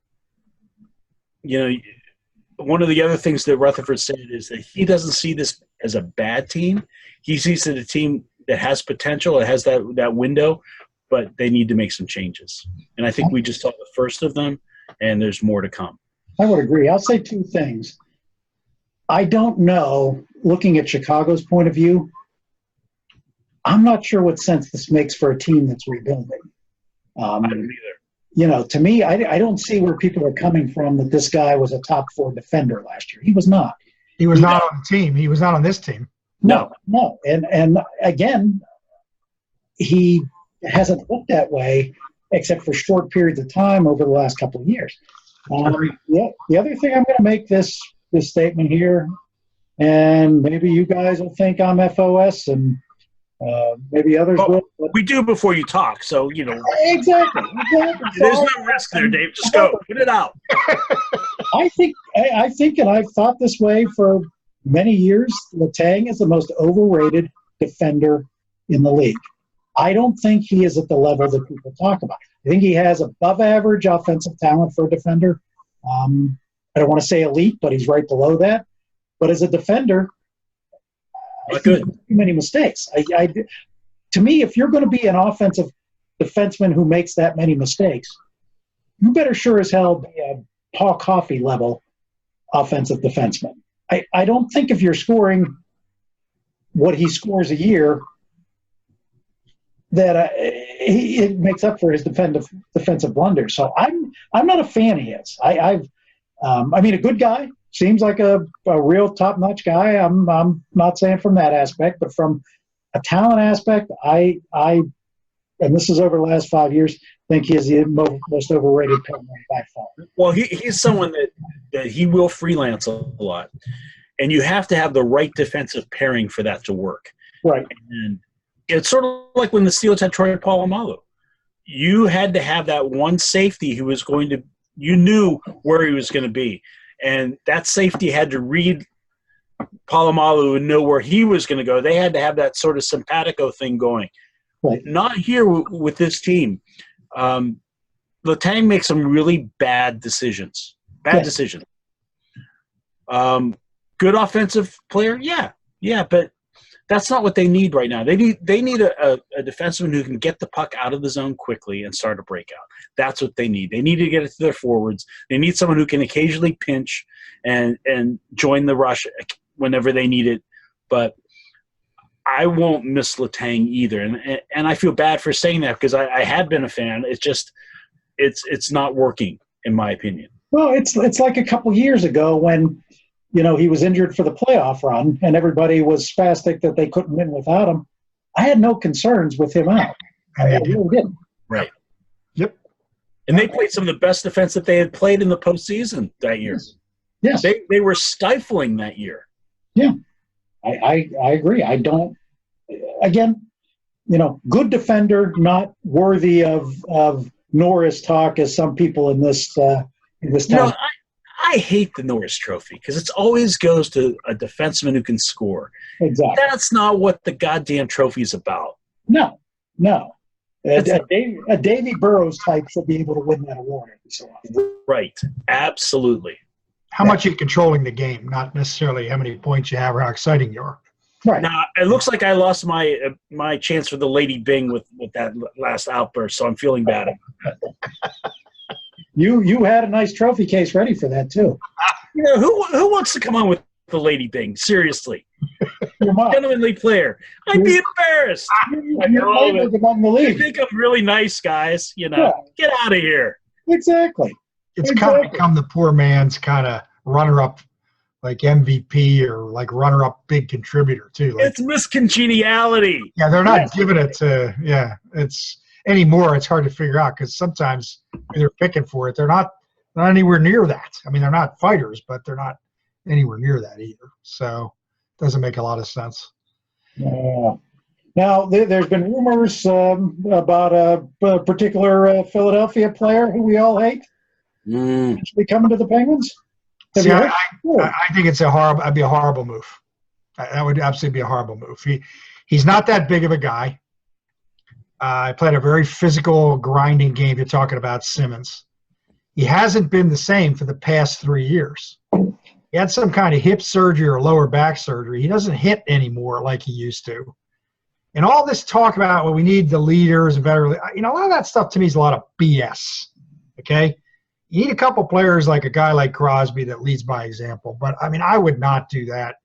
S1: one of the other things that Rutherford said is that he doesn't see this as a bad team. He sees it as a team that has potential. It has that window, but they need to make some changes. And I think we just saw the first of them, and there's more to come.
S2: I would agree. I'll say two things. I don't know, looking at Chicago's point of view, I'm not sure what sense this makes for a team that's rebuilding.
S1: I don't either.
S2: To me, I don't see where people are coming from that this guy was a top 4 defender last year. He was not.
S3: He was not on the team. He was not on this team.
S2: No. And again, he hasn't looked that way except for short periods of time over the last couple of years. The other thing I'm going to make this statement here, and maybe you guys will think I'm FOS, and maybe others will. But
S1: We do before you talk, so
S2: exactly.
S1: There's no risk there, Dave. Just go, get it out.
S2: I think, and I've thought this way for many years. Letang is the most overrated defender in the league. I don't think he is at the level that people talk about. I think he has above average offensive talent for a defender. I don't want to say elite, but he's right below that. But as a defender, I think too many mistakes. To me, if you're going to be an offensive defenseman who makes that many mistakes, you better sure as hell be a Paul Coffey level offensive defenseman. I don't think if you're scoring what he scores a year, that it makes up for his defensive blunders. So I'm not a fan of his. I mean, a good guy, seems like a real top-notch guy. I'm not saying from that aspect, but from a talent aspect, I and this is over the last 5 years, think he is the most overrated player by far.
S1: Well, he's someone that he will freelance a lot, and you have to have the right defensive pairing for that to work.
S2: Right.
S1: And it's sort of like when the Steelers had Troy Polamalu. You had to have that one safety who was going to – you knew where he was going to be. And that safety had to read Polamalu and know where he was going to go. They had to have that sort of simpatico thing going.
S2: Right.
S1: Not here with this team. Letang makes some really bad decisions. Decisions. Good offensive player, yeah, but that's not what they need right now. They need a defenseman who can get the puck out of the zone quickly and start a breakout. That's what they need. They need to get it to their forwards. They need someone who can occasionally pinch and join the rush whenever they need it. But I won't miss Letang either, and I feel bad for saying that because I had been a fan. It's just it's not working in my opinion.
S2: Well, it's like a couple years ago when he was injured for the playoff run and everybody was spastic that they couldn't win without him. I had no concerns with him out. I really didn't.
S1: Right.
S3: Yep.
S1: And they played some of the best defense that they had played in the postseason that year.
S2: Yes.
S1: They were stifling that year.
S2: Yeah. I agree. I don't – again, good defender, not worthy of Norris talk as some people in this town.
S1: I hate the Norris Trophy because it always goes to a defenseman who can score.
S2: Exactly.
S1: That's not what the goddamn trophy is about.
S2: No. A Davy Burrows type should be able to win that award every so often.
S1: Right. Absolutely.
S3: How much you're controlling the game, not necessarily how many points you have or how exciting you are.
S2: Right.
S1: Now, it looks like I lost my chance for the Lady Bing with that last outburst, so I'm feeling bad.
S2: You had a nice trophy case ready for that, too.
S1: Who wants to come on with the Lady Bing? Seriously. Gentlemanly player. I'd be embarrassed.
S2: You're among the league.
S1: You think I'm really nice, guys. Get out of here.
S2: Exactly.
S3: It's kind of become the poor man's kind of runner-up, like MVP or like runner-up big contributor, too. Like,
S1: it's miscongeniality.
S3: Yeah, they're not giving it to – it's – anymore. It's hard to figure out because sometimes they're picking for it. They're not anywhere near that. I mean, they're not fighters, but they're not anywhere near that either. So it doesn't make a lot of sense.
S2: Now, there's been rumors about a particular Philadelphia player who we all hate actually coming to the Penguins.
S3: See, I think it's I'd be a horrible move. That would absolutely be a horrible move. He's not that big of a guy. I played a very physical, grinding game. You're talking about Simmons. He hasn't been the same for the past 3 years. He had some kind of hip surgery or lower back surgery. He doesn't hit anymore like he used to. And all this talk about, well, we need the leaders and better, a lot of that stuff to me is a lot of BS, okay? You need a couple players like a guy like Crosby that leads by example. But, I mean, I would not do that.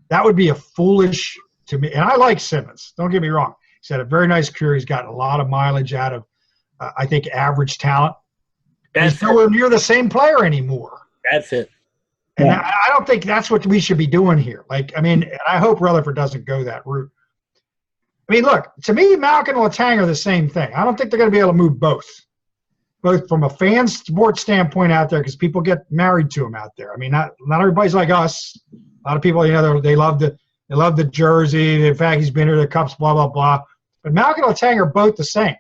S3: That would be a foolish to me. And I like Simmons. Don't get me wrong. He's had a very nice career. He's gotten a lot of mileage out of, I think, average talent. He's nowhere near the same player anymore.
S1: Bad fit.
S3: And I don't think that's what we should be doing here. And I hope Rutherford doesn't go that route. I mean, look, to me, Malkin and Letang are the same thing. I don't think they're going to be able to move both. both from a fan sports standpoint out there, because people get married to him out there. I mean, not everybody's like us. A lot of people, they love the jersey. In fact, he's been to the Cups, blah, blah, blah. But Malkin and Letang are both the same.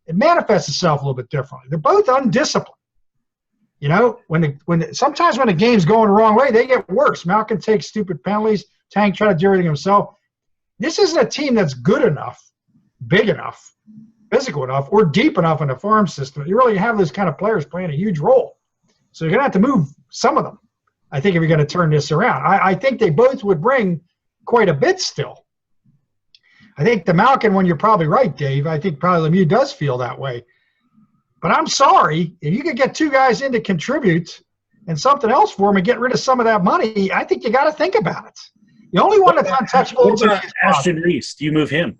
S3: It manifests itself a little bit differently. They're both undisciplined. Sometimes when the game's going the wrong way, they get worse. Malkin takes stupid penalties. Tang try to do everything himself. This isn't a team that's good enough, big enough, physical enough, or deep enough in the farm system. You really have those kind of players playing a huge role. So you're going to have to move some of them, I think, if you're going to turn this around. I think they both would bring quite a bit still. I think the Malkin one, you're probably right, Dave. I think probably Lemieux does feel that way. But I'm sorry, if you could get two guys in to contribute and something else for them and get rid of some of that money, I think you got to think about it. The only one that's untouchable is
S1: Ashton Reese. Do you move him?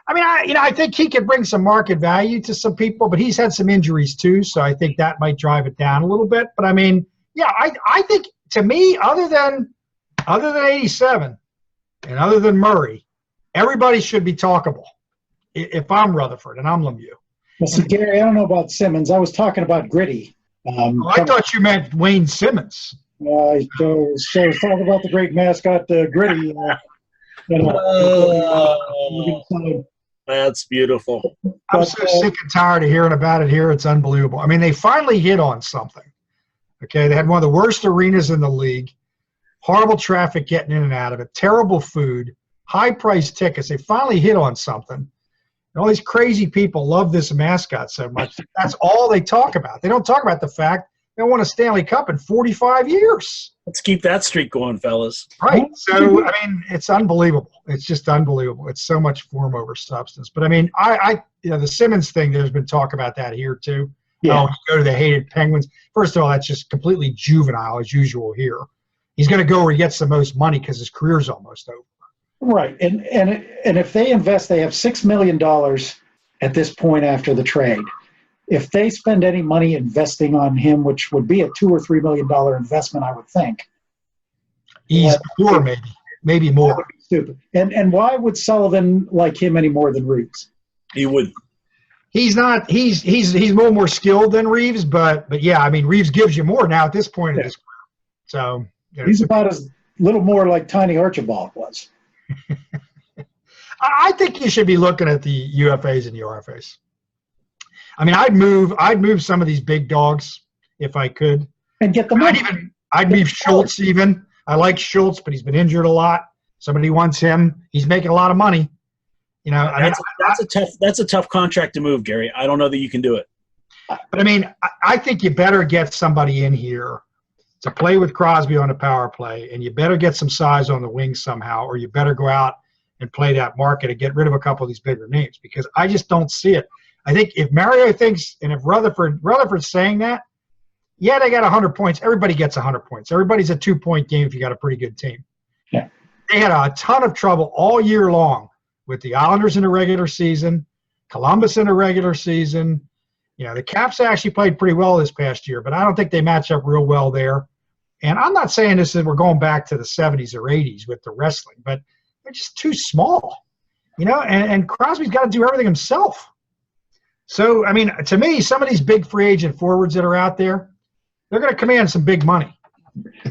S3: I mean, I think he could bring some market value to some people, but he's had some injuries too, so I think that might drive it down a little bit. But I mean, yeah, I think to me, other than 87 and other than Murray, everybody should be talkable. If I'm Rutherford and I'm Lemieux.
S2: Well, see, Gary, I don't know about Simmons. I was talking about Gritty.
S3: I thought you meant Wayne Simmons.
S2: So talk about the great mascot, Gritty.
S1: That's beautiful.
S3: I'm so sick and tired of hearing about it here. It's unbelievable. I mean, they finally hit on something. Okay, they had one of the worst arenas in the league, horrible traffic getting in and out of it, terrible food, high-priced tickets. They finally hit on something. And all these crazy people love this mascot so much. That's all they talk about. They don't talk about the fact they won a Stanley Cup in 45 years.
S1: Let's keep that streak going, fellas.
S3: Right. So, I mean, it's unbelievable. It's just unbelievable. It's so much form over substance. But, I mean, the Simmons thing, there's been talk about that here, too.
S2: Yeah.
S3: Go to the hated Penguins. First of all, that's just completely juvenile, as usual here. He's going to go where he gets the most money because his career's almost over.
S2: Right. And if they invest, they have $6 million at this point after the trade. If they spend any money investing on him, which would be a $2 or $3 million investment, I would think.
S3: He's more, maybe more.
S2: That would be stupid. And why would Sullivan like him any more than Reeves?
S1: He would.
S3: He's not. He's a little more skilled than Reeves, but yeah, I mean, Reeves gives you more now at this point in his career. So
S2: he's about as little more like Tiny Archibald was.
S3: I think you should be looking at the UFAs and the RFAs. I mean, I'd move some of these big dogs if I could,
S2: and get them.
S3: I'd move Schultz even. I like Schultz, but he's been injured a lot. Somebody wants him. He's making a lot of money.
S1: That's a tough contract to move, Gary. I don't know that you can do it.
S3: But I mean, I think you better get somebody in here to play with Crosby on the power play, and you better get some size on the wing somehow, or you better go out and play that market and get rid of a couple of these bigger names, because I just don't see it. I think if Mario thinks, and if Rutherford's saying that, yeah, they got 100 points. Everybody gets 100 points. Everybody's a 2-point game if you got a pretty good team.
S2: Yeah.
S3: They had a ton of trouble all year long with the Islanders in the regular season, Columbus in the regular season. The Caps actually played pretty well this past year, but I don't think they match up real well there. And I'm not saying we're going back to the 70s or 80s with the wrestling, but they're just too small, and Crosby's got to do everything himself. So, I mean, to me, some of these big free agent forwards that are out there, they're going to command some big money.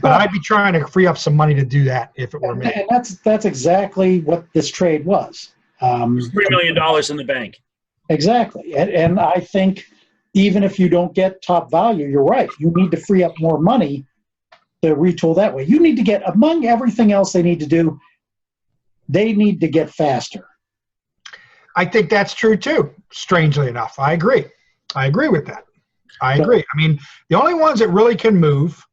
S3: But I'd be trying to free up some money to do that if it were me.
S2: And that's exactly what this trade was.
S1: $3 million in the bank.
S2: Exactly. And I think even if you don't get top value, you're right. You need to free up more money to retool that way. You need to get, among everything else they need to do, they need to get faster.
S3: I think that's true too, strangely enough. I agree. I agree with that. I agree. I mean, the only ones that really can move,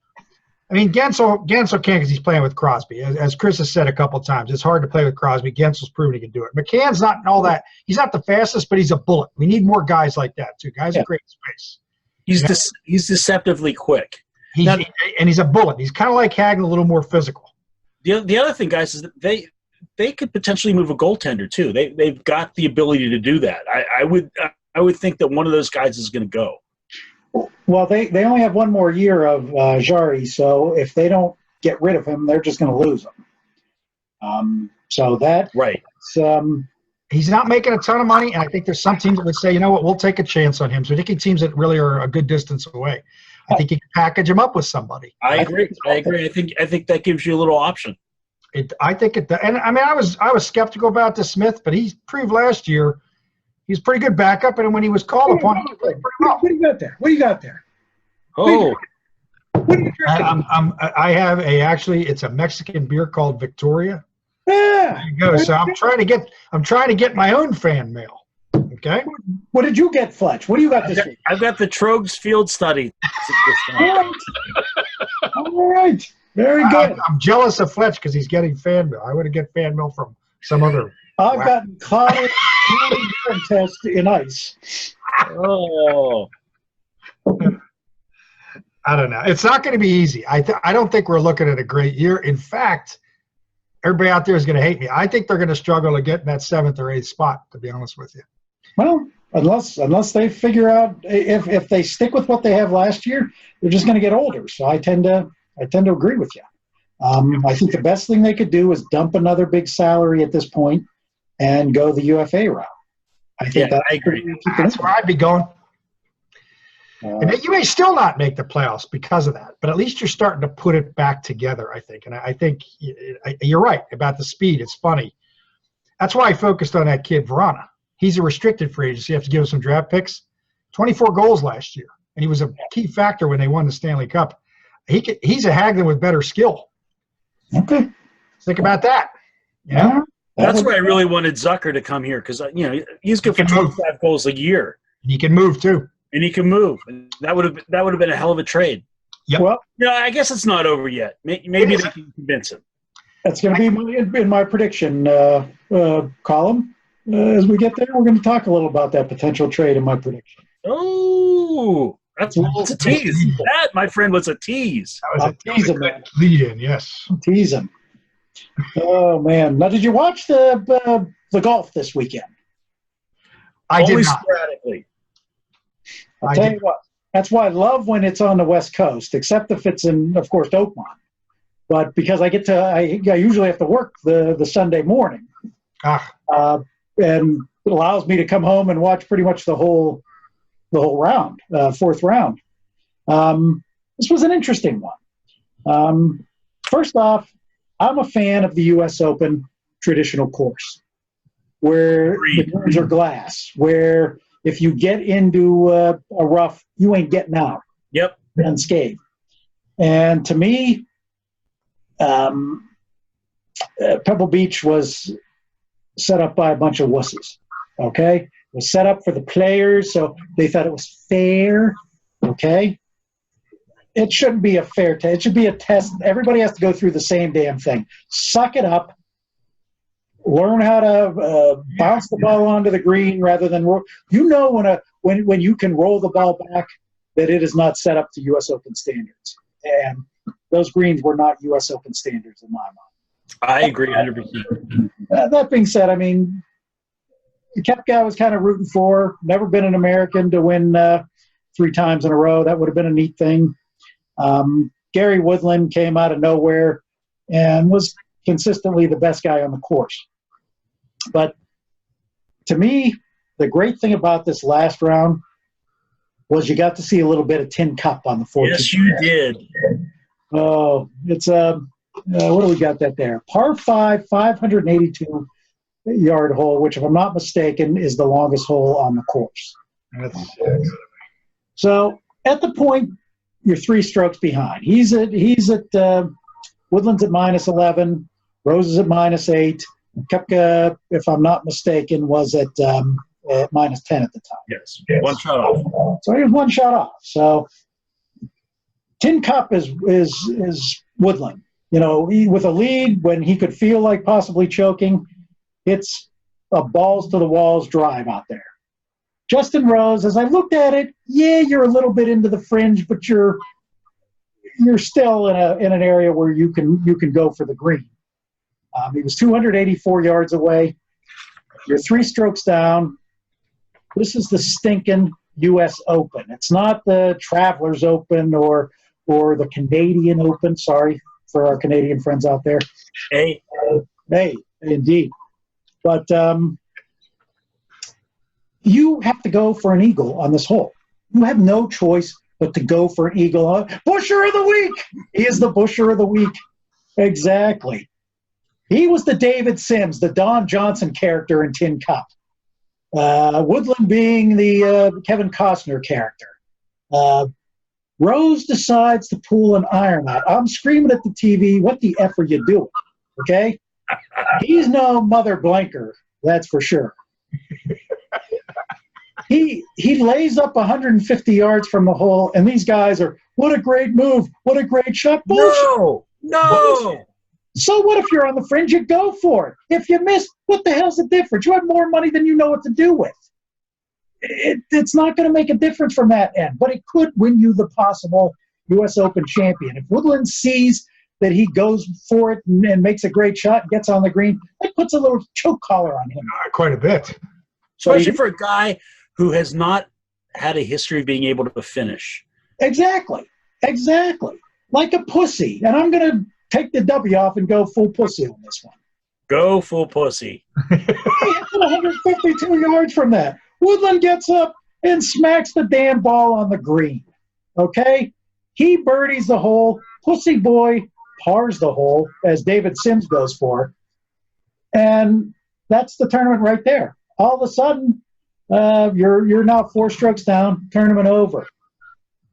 S3: I mean, Gensel can't because he's playing with Crosby. As Chris has said a couple of times, it's hard to play with Crosby. Gensel's proven he can do it. McCann's not all that. He's not the fastest, but he's a bullet. We need more guys like that too. Guys are great in space.
S1: He's deceptively quick.
S3: And he's a bullet. He's kind of like Hagen, a little more physical.
S1: The other thing, guys, is that they could potentially move a goaltender too. They've got the ability to do that. I would think that one of those guys is going to go.
S2: Well, they only have one more year of Jari, so if they don't get rid of him, they're just going to lose him. So that
S1: right.
S3: he's not making a ton of money, and I think there's some teams that would say, you know what, we'll take a chance on him. So I think teams that really are a good distance away. I think you can package him up with somebody.
S1: I agree. I think that gives you a little option.
S3: I think it, and I mean, I was skeptical about the Smith, but he proved last year he's pretty good backup, and when he was called upon, he played pretty well.
S2: What do you got there? What do you got there?
S1: Oh,
S2: What are you drinking?
S3: I have it's a Mexican beer called Victoria.
S2: Yeah.
S3: There you go. So I'm trying to get my own fan mail. Okay.
S2: What did you get, Fletch? What do you got this week?
S1: I've got the Trogs Field Study.
S2: All right. Very good.
S3: I'm jealous of Fletch because he's getting fan mail. I would have get fan mail from some other.
S2: I've gotten college urine test in ice.
S1: Oh.
S3: I don't know. It's not going to be easy. I don't think we're looking at a great year. In fact, everybody out there is going to hate me. I think they're going to struggle to get in that 7th or 8th spot, to be honest with you.
S2: Well, unless they figure out if they stick with what they have last year, they're just going to get older. So I tend to agree with you. I think the best thing they could do is dump another big salary at this point and go the UFA route. I agree.
S3: That's where I'd be going. And you may still not make the playoffs because of that, but at least you're starting to put it back together, I think. And I think you're right about the speed. It's funny. That's why I focused on that kid, Verana. He's a restricted free agent, so you have to give him some draft picks. 24 goals last year, and he was a key factor when they won the Stanley Cup. He's a Hagelin with better skill.
S2: Okay.
S3: Think about that. Yeah.
S1: That's why I really wanted Zucker to come here because he's good for 25 goals a year.
S3: He can move too.
S1: And he can move. That would have been a hell of a trade.
S3: Yep.
S2: Well,
S1: I guess it's not over yet. Maybe they can convince him.
S2: That's going to be in my prediction column. As we get there, we're going to talk a little about that potential trade in my prediction.
S1: Oh, that's a tease. That, my friend, was a tease.
S3: That was a good lead-in, yes.
S2: Tease him. Oh, man. Now, did you watch the golf this weekend?
S3: I did not.
S1: Sporadically.
S2: I'll tell you what. That's why I love when it's on the West Coast, except if it's in, of course, Oakmont. But because I usually have to work the Sunday morning. And it allows me to come home and watch pretty much the whole round, 4th round. This was an interesting one. First off, I'm a fan of the U.S. Open traditional course, where the greens are glass, where if you get into a rough, you ain't getting out.
S1: Yep.
S2: Unscathed. And to me, Pebble Beach was set up by a bunch of wusses, okay? It was set up for the players, so they thought it was fair, okay? It shouldn't be a fair test. It should be a test. Everybody has to go through the same damn thing. Suck it up. Learn how to bounce the ball onto the green rather than roll. When you can roll the ball back, that it is not set up to U.S. Open standards. And those greens were not U.S. Open standards in my mind.
S1: I agree 100%.
S2: That being said, I mean, Koepka I was kind of rooting for. Never been an American to win 3 times in a row. That would have been a neat thing. Gary Woodland came out of nowhere and was consistently the best guy on the course. But to me, the great thing about this last round was you got to see a little bit of Tin Cup on the 14th.
S1: Yes, you did.
S2: Oh, it's what do we got that there? Par 5, 582-yard hole, which, if I'm not mistaken, is the longest hole on the course. So at the point, you're 3 strokes behind. He's at Woodland's at -11, Rose is at -8. Koepka, if I'm not mistaken, was at -10 at the time.
S1: Yes, 1 shot off.
S2: So he was 1 shot off. So Tin Cup is Woodland. With a lead, when he could feel like possibly choking, it's a balls to the walls drive out there. Justin Rose, as I looked at it, yeah, you're a little bit into the fringe, but you're still in an area where you can go for the green. He was 284 yards away. You're 3 strokes down. This is the stinking U.S. Open. It's not the Travelers Open or the Canadian Open. Sorry for our Canadian friends out there.
S1: Hey,
S2: indeed. But you have to go for an eagle on this hole. You have no choice but to go for an eagle. Busher of the week. He is the Busher of the week. Exactly. He was the David Sims, the Don Johnson character in Tin Cup. Woodland being the Kevin Costner character. Rose decides to pull an iron out. I'm screaming at the TV, what the F are you doing? Okay? He's no Mother Blanker, that's for sure. He lays up 150 yards from the hole, and these guys are, what a great move, what a great shot. Bullshit.
S1: No.
S2: Bullshit. So what if you're on the fringe? You go for it. If you miss, what the hell's the difference? You have more money than you know what to do with. It's not going to make a difference from that end, but it could win you the possible U.S. Open champion. If Woodland sees that he goes for it and makes a great shot and gets on the green, that puts a little choke collar on him.
S3: Quite a bit.
S1: Especially for a guy who has not had a history of being able to finish.
S2: Exactly. Like a pussy. And I'm going to take the W off and go full pussy on this one.
S1: Go full pussy.
S2: He hits it 152 yards from that. Woodland gets up and smacks the damn ball on the green. Okay? He birdies the hole. Pussy boy pars the hole, as David Sims goes for. And that's the tournament right there. All of a sudden, you're now 4 strokes down, tournament over.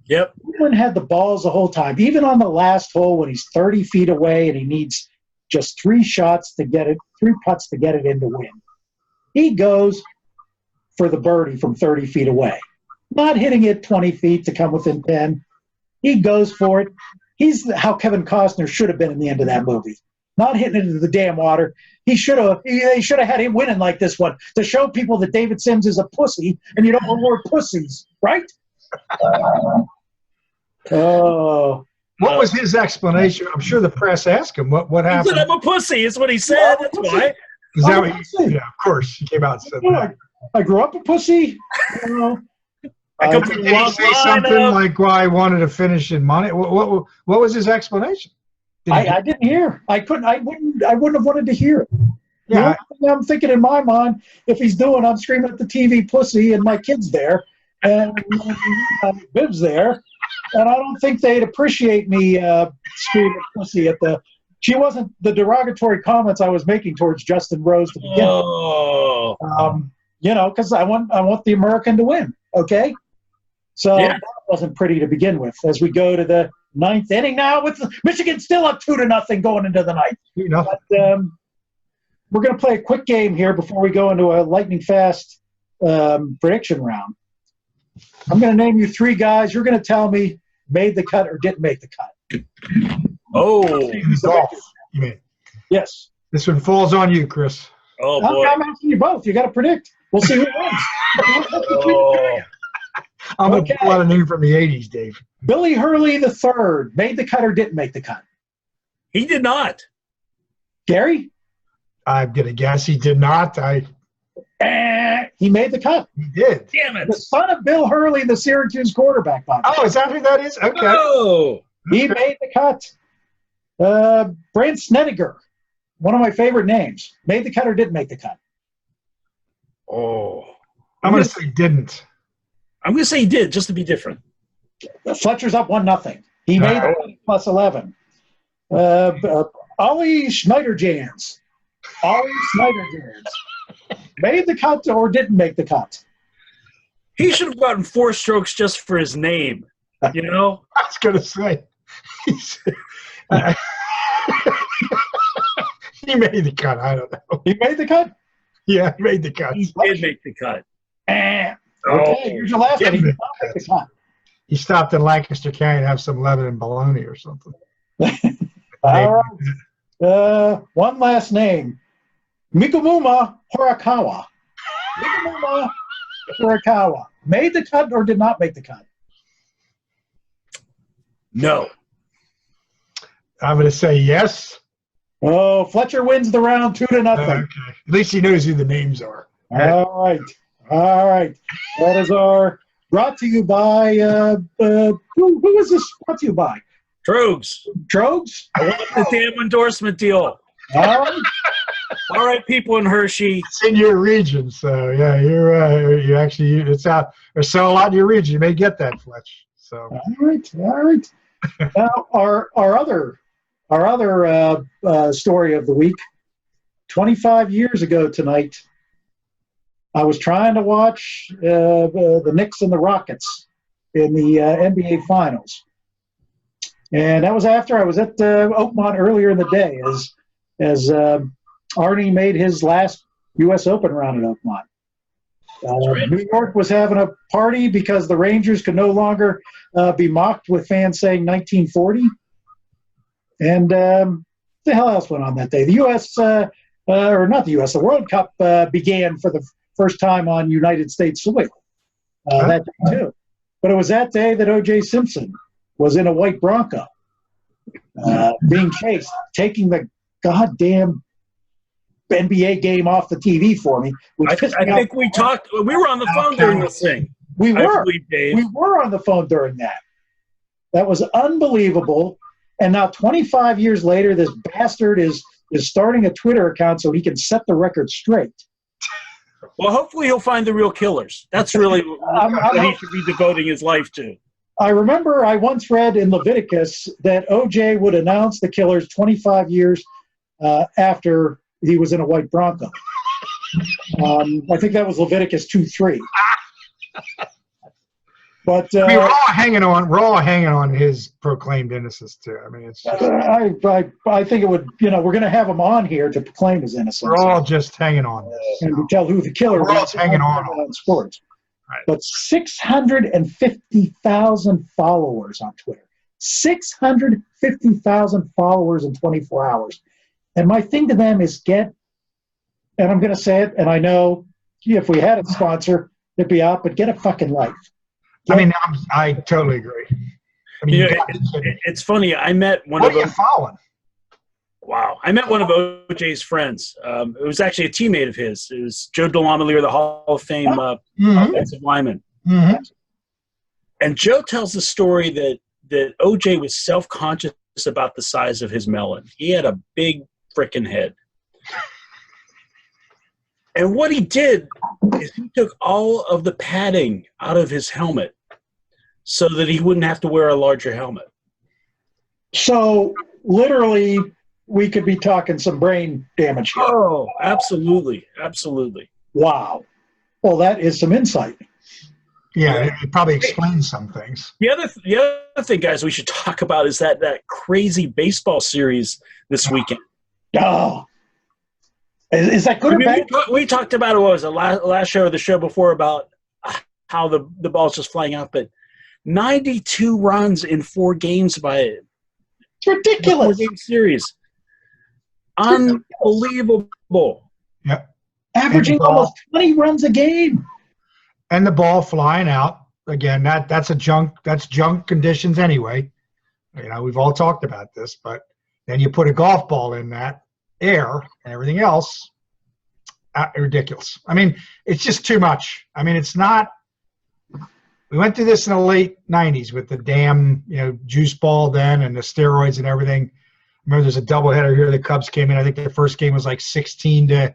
S1: Yep.
S2: Woodland had the balls the whole time, even on the last hole when he's 30 feet away and he needs just 3 shots to get it, 3 putts to get it in to win. He goes for the birdie from 30 feet away, not hitting it 20 feet to come within 10. He goes for it. He's how Kevin Costner should have been in the end of that movie, not hitting it into the damn water. They should have had him winning like this one to show people that David Sims is a pussy and you don't reward pussies, right?
S3: What was his explanation? I'm sure the press asked him what happened.
S1: He said, I'm a pussy, is what he said. That's why.
S3: Is that what yeah, of course. He came out and said that.
S2: I grew up a pussy. You know.
S3: Did he say something like why I wanted to finish in money? What was his explanation?
S2: I didn't hear. I wouldn't have wanted to hear it.
S3: Yeah.
S2: You know, I'm thinking in my mind, if he's doing, I'm screaming at the TV pussy and my kid's there and Bib's there. And I don't think they'd appreciate me screaming pussy at the. She wasn't the derogatory comments I was making towards Justin Rose to begin with. You know, because I want the American to win. Okay, so that wasn't pretty to begin with. As we go to the 9th inning now, with Michigan still up 2-0 going into the 9th. But, we're going to play a quick game here before we go into a lightning fast prediction round. I'm going to name you 3 guys. You're going to tell me made the cut or didn't make the cut.
S1: Oh,
S3: golf. You mean?
S2: Yes.
S3: This one falls on you, Chris.
S1: Oh boy.
S2: I'm asking you both. You got to predict. We'll see who wins.
S3: I'm going to pull out a name from the 80s, Dave.
S2: Billy Hurley III made the cut or didn't make the cut?
S1: He did not.
S2: Gary?
S3: I'm going to guess he did not.
S2: He made the cut.
S3: He did.
S1: Damn it.
S2: The son of Bill Hurley, the Syracuse quarterback.
S3: Oh, is that who that is? Okay.
S1: Oh.
S2: He made the cut. Brent Snediger, one of my favorite names, made the cut or didn't make the cut?
S1: Oh.
S3: I'm going to say didn't.
S1: I'm going to say he did, just to be different.
S2: Fletcher's up 1-0. He made the cut plus 11. Ollie Schneiderjans. Made the cut or didn't make the cut?
S1: He should have gotten 4 strokes just for his name. You know?
S3: I was going to say. He made the cut. I don't know.
S2: He made the cut?
S3: Yeah, he made the cut.
S1: He did make the cut.
S2: Okay, here's your last one. He did not make the cut.
S3: He stopped in Lancaster County to have some Lebanon bologna or something.
S2: All right. One last name. Mikumuma Horikawa. Mikumuma Horikawa. Made the cut or did not make the cut?
S1: No.
S3: I'm going to say yes.
S2: Oh, Fletcher wins the round 2-0.
S3: Okay. At least he knows who the names are.
S2: All right. That is our brought to you by who is this brought to you by?
S1: Trogs.
S2: Trogs?
S1: I want the damn endorsement deal.
S2: All right.
S1: All right, people in Hershey.
S3: It's in your region, so yeah, you actually it's out. There's so a lot in your region, you may get that, Fletch. So
S2: All right. Now, our other story of the week. 25 years ago tonight, I was trying to watch the Knicks and the Rockets in the NBA Finals, and that was after I was at Oakmont earlier in the day as Arnie made his last U.S. Open round at Oakmont. New York was having a party because the Rangers could no longer be mocked with fans saying 1940. And the hell else went on that day? The U.S. Or not the U.S. The World Cup began for the first time on United States soil that day too. But it was that day that O.J. Simpson was in a white Bronco, being chased, taking the goddamn NBA game off the TV for me.
S1: I think we talked. We were on the phone during this thing.
S2: We were.
S1: Dave.
S2: We were on the phone during that. That was unbelievable. And now 25 years later, this bastard is starting a Twitter account so he can set the record straight.
S1: Well, hopefully he'll find the real killers. That's really what he should be devoting his life to.
S2: I remember I once read in Leviticus that O.J. would announce the killers 25 years after he was in a white Bronco. I think that was Leviticus 2:3. But
S3: I mean, we're all hanging on. We're all hanging on his proclaimed innocence too. I mean, it's just,
S2: I think it would. We're going to have him on here to proclaim his innocence.
S3: We're all just hanging on this,
S2: and to tell who the killer
S3: we're
S2: was.
S3: All hanging on
S2: sports.
S3: Right.
S2: But 650,000 followers on Twitter. 650,000 followers in 24 hours. And my thing to them is and I'm going to say it, and I know if we had a sponsor, it'd be out, but get a fucking life.
S3: I totally agree. I mean,
S1: it's funny. I met one
S3: what
S1: of
S3: are you following?
S1: Wow. I met one of OJ's friends. It was actually a teammate of his. It was Joe DeLamielleure, the Hall of Fame offensive lineman.
S3: Mm-hmm.
S1: And Joe tells the story that OJ was self-conscious about the size of his melon. He had a big frickin' head. And what he did is he took all of the padding out of his helmet so that he wouldn't have to wear a larger helmet.
S2: So literally, we could be talking some brain damage here.
S1: Oh, absolutely. Absolutely.
S2: Wow. Well, that is some insight.
S3: Yeah, it probably explains some things.
S1: The other thing, guys, we should talk about is that crazy baseball series this weekend.
S2: Oh. Is that good or bad?
S1: We talked about it, what was the last show or the show before about how the ball's just flying out, but 92 runs in 4 games by it.
S2: It's ridiculous.
S1: 4-game series. Unbelievable.
S3: Yep.
S2: Averaging almost 20 runs a game.
S3: And the ball flying out. Again, that's junk conditions anyway. We've all talked about this, but then you put a golf ball in that air and everything else, ridiculous. I mean, it's just too much. I mean, it's not. We went through this in the late 90s with the damn, juice ball then and the steroids and everything. I remember there's a doubleheader here. The Cubs came in. I think the first game was like 16-9,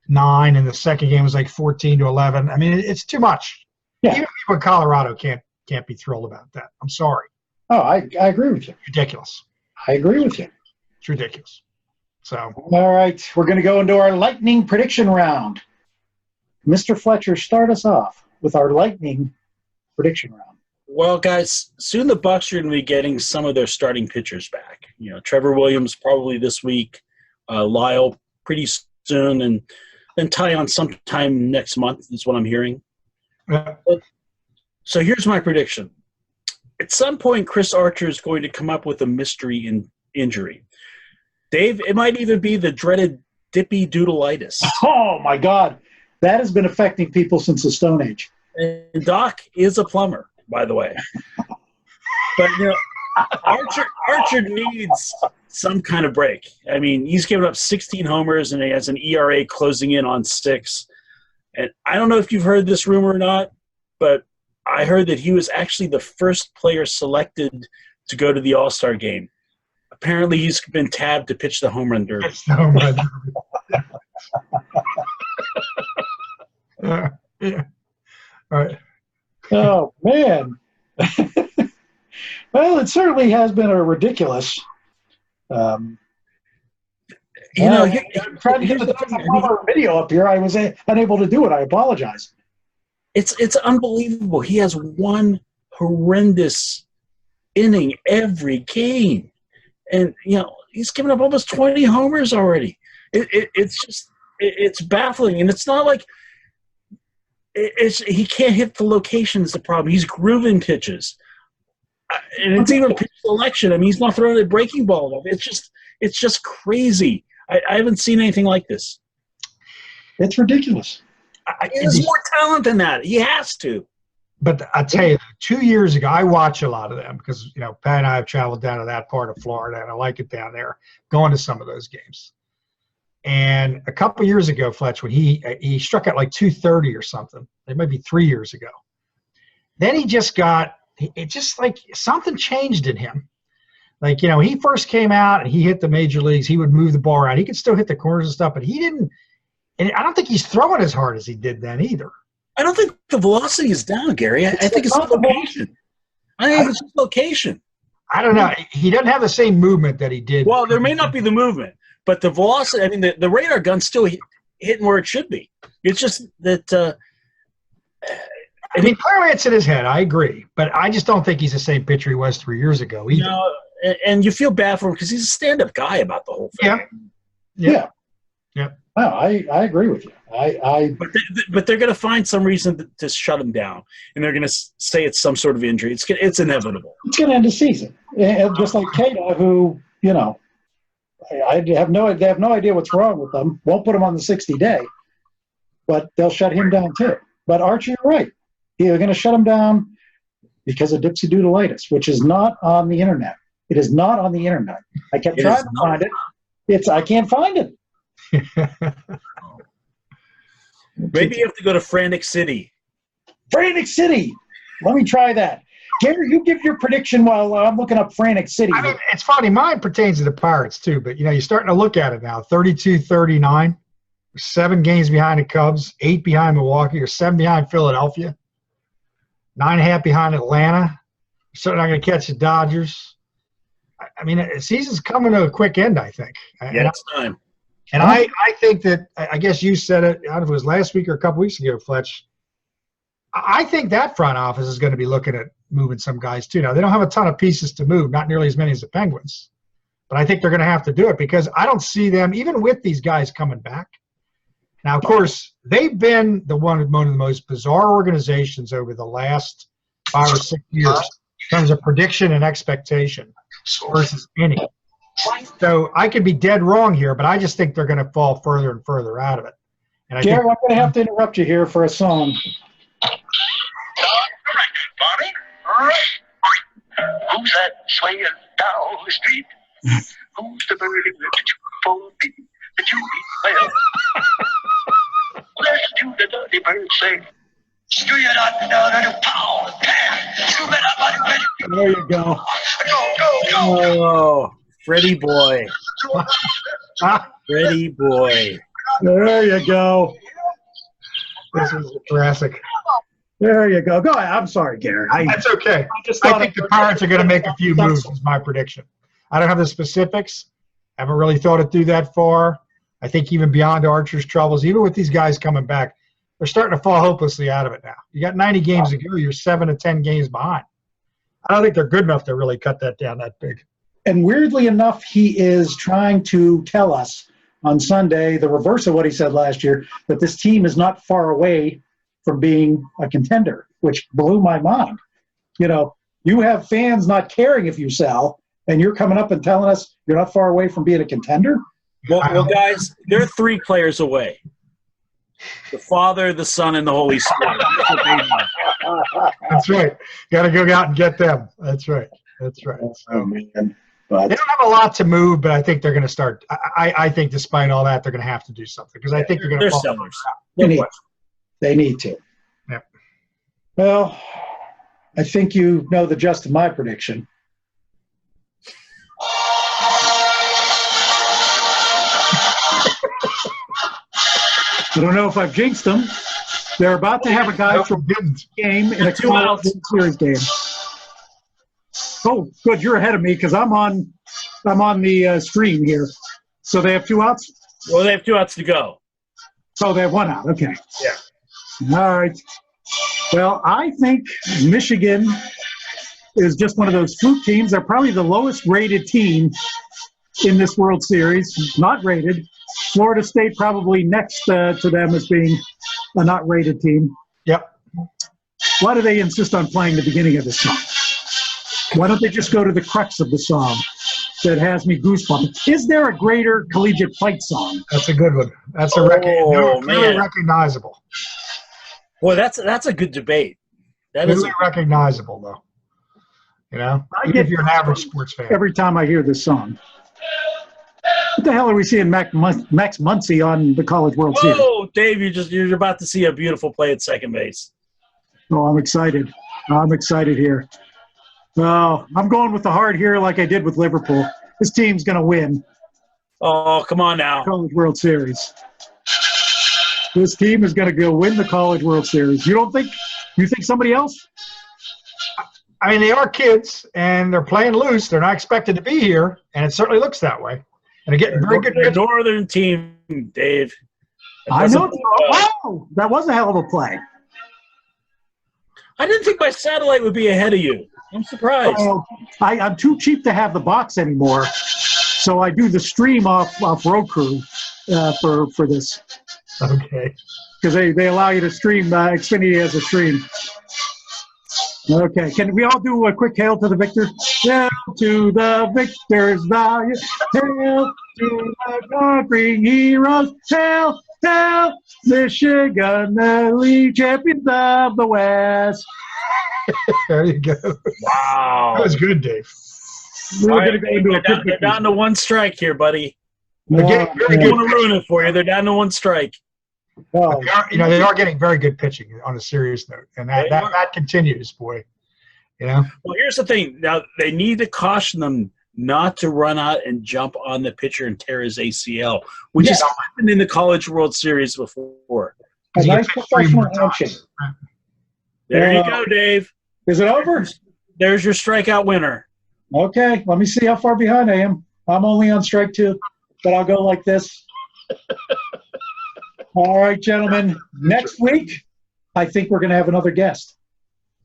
S3: and the second game was like 14-11. I mean, it's too much. Yeah. Even people in Colorado can't be thrilled about that. I'm sorry.
S2: Oh, I agree with you.
S3: Ridiculous.
S2: I agree with you.
S3: It's ridiculous. So.
S2: All right, we're going to go into our lightning prediction round. Mr. Fletcher, start us off with our lightning prediction round.
S1: Well, guys, soon the Bucs are going to be getting some of their starting pitchers back. Trevor Williams probably this week, Lyle pretty soon, and then Tyon sometime next month is what I'm hearing.
S3: Yeah.
S1: So here's my prediction. At some point, Chris Archer is going to come up with a mystery injury. Dave, it might even be the dreaded dippy doodleitis.
S2: Oh, my God. That has been affecting people since the Stone Age.
S1: And Doc is a plumber, by the way. But, Archer needs some kind of break. I mean, he's given up 16 homers, and he has an ERA closing in on 6. And I don't know if you've heard this rumor or not, but I heard that he was actually the first player selected to go to the All-Star game. Apparently, he's been tabbed to pitch the home run derby.
S3: Yeah. All right.
S2: Oh man. Well, it certainly has been a ridiculous.
S1: You know,
S2: I'm trying to get
S1: here's
S2: the
S1: the thing. I mean,
S2: video up here. I was unable to do it. I apologize.
S1: it's unbelievable. He has one horrendous inning every game, and he's given up almost 20 homers already. It's baffling, and it's not like he can't hit the location is the problem. He's grooving pitches, and it's even pitch selection. I mean, he's not throwing a breaking ball. It's just crazy. I haven't seen anything like this.
S2: It's ridiculous.
S1: He has more talent than that. He has to.
S3: But I tell you, 2 years ago, I watch a lot of them because Pat and I have traveled down to that part of Florida, and I like it down there. Going to some of those games. And a couple years ago, Fletch, when he struck out like 230 or something, it might be 3 years ago. Then he just like something changed in him. Like, he first came out and he hit the major leagues. He would move the ball around. He could still hit the corners and stuff, but he didn't. And I don't think he's throwing as hard as he did then either.
S1: I don't think the velocity is down, Gary. I think it's location. I think it's location.
S3: I don't know. He doesn't have the same movement that he did.
S1: Well, there may not be the movement, but the velocity, I mean, the radar gun's still hitting where it should be. It's just that
S3: I mean, clearly it's in his head. I agree. But I just don't think he's the same pitcher he was 3 years ago either.
S1: And you feel bad for him because he's a stand-up guy about the whole thing.
S2: Yeah. No, I agree with you.
S1: But they're going to find some reason to shut him down, and they're going to say it's some sort of injury. It's inevitable.
S2: It's going to end the season, and just like Kata, who they have no idea what's wrong with them. Won't put him on the 60-day, but they'll shut him down too. But Archie, you're right. They're going to shut him down because of dipsy-doodleitis, which is not on the internet. It is not on the internet. I kept trying to find it. I can't find it.
S1: Maybe you have to go to Frantic City.
S2: Frantic City. Let me try that. Gary, you give your prediction while I'm looking up Frantic City.
S3: I mean, it's funny. Mine pertains to the Pirates too, but you're starting to look at it now. 32-39, 7 games behind the Cubs, 8 behind Milwaukee, or 7 behind Philadelphia, 9.5 behind Atlanta. You're certainly not going to catch the Dodgers. I mean, the season's coming to a quick end, I think.
S1: Yeah, it's time.
S3: And I think that, I guess you said it, I don't know if it was last week or a couple weeks ago, Fletch, I think that front office is going to be looking at moving some guys too. Now, they don't have a ton of pieces to move, not nearly as many as the Penguins. But I think they're going to have to do it because I don't see them, even with these guys coming back. Now, of course, they've been one of the most bizarre organizations over the last 5 or 6 years in terms of prediction and expectation versus any. So I could be dead wrong here, but I just think they're going to fall further and further out of it. And
S2: Gary, I'm going to have to interrupt you here for a song.
S5: Who's that swinging down the street? Who's the bird that you for me? That you eat well? Listen to the dirty bird sing. Screw it up, pow,
S2: There you go.
S5: Go.
S1: Oh, Freddy boy. Freddy boy.
S2: There you go.
S3: This is Jurassic.
S2: There you go. Go ahead. I'm sorry, Gary.
S3: That's okay. I think the Pirates are going to make a few moves, is my prediction. I don't have the specifics. I haven't really thought it through that far. I think even beyond Archer's troubles, even with these guys coming back, they're starting to fall hopelessly out of it now. You got 90 games to go. You're 7 to 10 games behind. I don't think they're good enough to really cut that down that big.
S2: And weirdly enough, he is trying to tell us on Sunday the reverse of what he said last year, that this team is not far away from being a contender, which blew my mind. You have fans not caring if you sell, and you're coming up and telling us you're not far away from being a contender?
S1: Well, guys, they're 3 players away. The Father, the Son, and the Holy Spirit.
S3: That's right. Got to go out and get them. That's right.
S2: Oh, man. But
S3: they don't have a lot to move, but I think they're going to start. I think despite all that, they're going to have to do something because I think they're going to.
S1: They're sellers.
S2: They need to.
S3: Yep.
S2: Well, I think you know the gist of my prediction. I don't know if I've jinxed them. They're about to have a guy
S3: Nope,
S2: from
S3: didn't.
S2: game in a
S1: 2 outs.
S2: Series game. Oh, good. You're ahead of me because I'm on the screen here. So they have 2 outs.
S1: Well, they have 2 outs to go.
S2: Oh, they have 1 out. Okay.
S1: Yeah.
S2: All right. Well, I think Michigan is just one of those fluke teams. They're probably the lowest rated team in this World Series, not rated. Florida State probably next to them as being a not rated team.
S3: Yep.
S2: Why do they insist on playing the beginning of the song? Why don't they just go to the crux of the song that has me goosebumping? Is there a greater collegiate fight song?
S3: That's a good one. That's a really recognizable.
S1: Boy, that's a good debate. That is
S3: Really recognizable, though. You know,
S2: I
S3: even
S2: get
S3: if you're an average sports fan.
S2: every time I hear this song. What the hell are we seeing Max Muncy on the College World Series?
S1: Whoa, Dave, you're about to see a beautiful play at second base.
S2: Oh, I'm excited. I'm excited here. Oh, I'm going with the heart here like I did with Liverpool. This team's going to win
S1: Oh, come on now.
S2: College World Series. This team is going to go win the College World Series. You think somebody else?
S3: I mean, they are kids, and they're playing loose. They're not expected to be here, and it certainly looks that way. And they're getting very good
S1: They're a
S3: pitching.
S1: northern team, Dave.
S2: I know. Oh, that was a hell of a play.
S1: I didn't think my satellite would be ahead of you. I'm surprised.
S2: I'm too cheap to have the box anymore, so I do the stream off Roku for this.
S3: Okay.
S2: Because they allow you to stream, Xfinity has a stream. Okay, can we all do a quick hail to the victor? Hail to the victors, valiant. Hail to the conquering heroes. Hail, hail, Michigan, the league champions of the West.
S3: There you go.
S1: Wow.
S3: That was good, Dave.
S2: We're going to go into a
S1: They're down to 1 strike here, buddy.
S3: They're getting very
S1: I
S3: good
S1: want to ruin it for you. They're down to 1 strike.
S2: Oh,
S3: they are getting very good pitching on a serious note, and that continues, boy. You know.
S1: Well, here's the thing. Now, they need to caution them not to run out and jump on the pitcher and tear his ACL, which has happened in the College World Series before.
S2: a nice professional handshake.
S1: There you go, Dave.
S2: Is it over?
S1: There's your strikeout winner.
S2: Okay, let me see how far behind I am. I'm only on strike 2, but I'll go like this. All right, gentlemen. Next week, I think we're going to have another guest.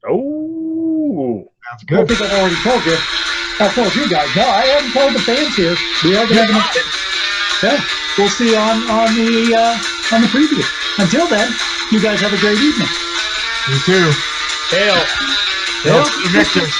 S1: Oh.
S3: Sounds
S2: I
S3: good.
S2: think I've already told you. I told you guys. No, I haven't told the fans here. We are going to have another. Yeah, we'll see on the preview. Until then, you guys have a great evening.
S3: You too.
S1: Hail.
S3: Hail to the victors.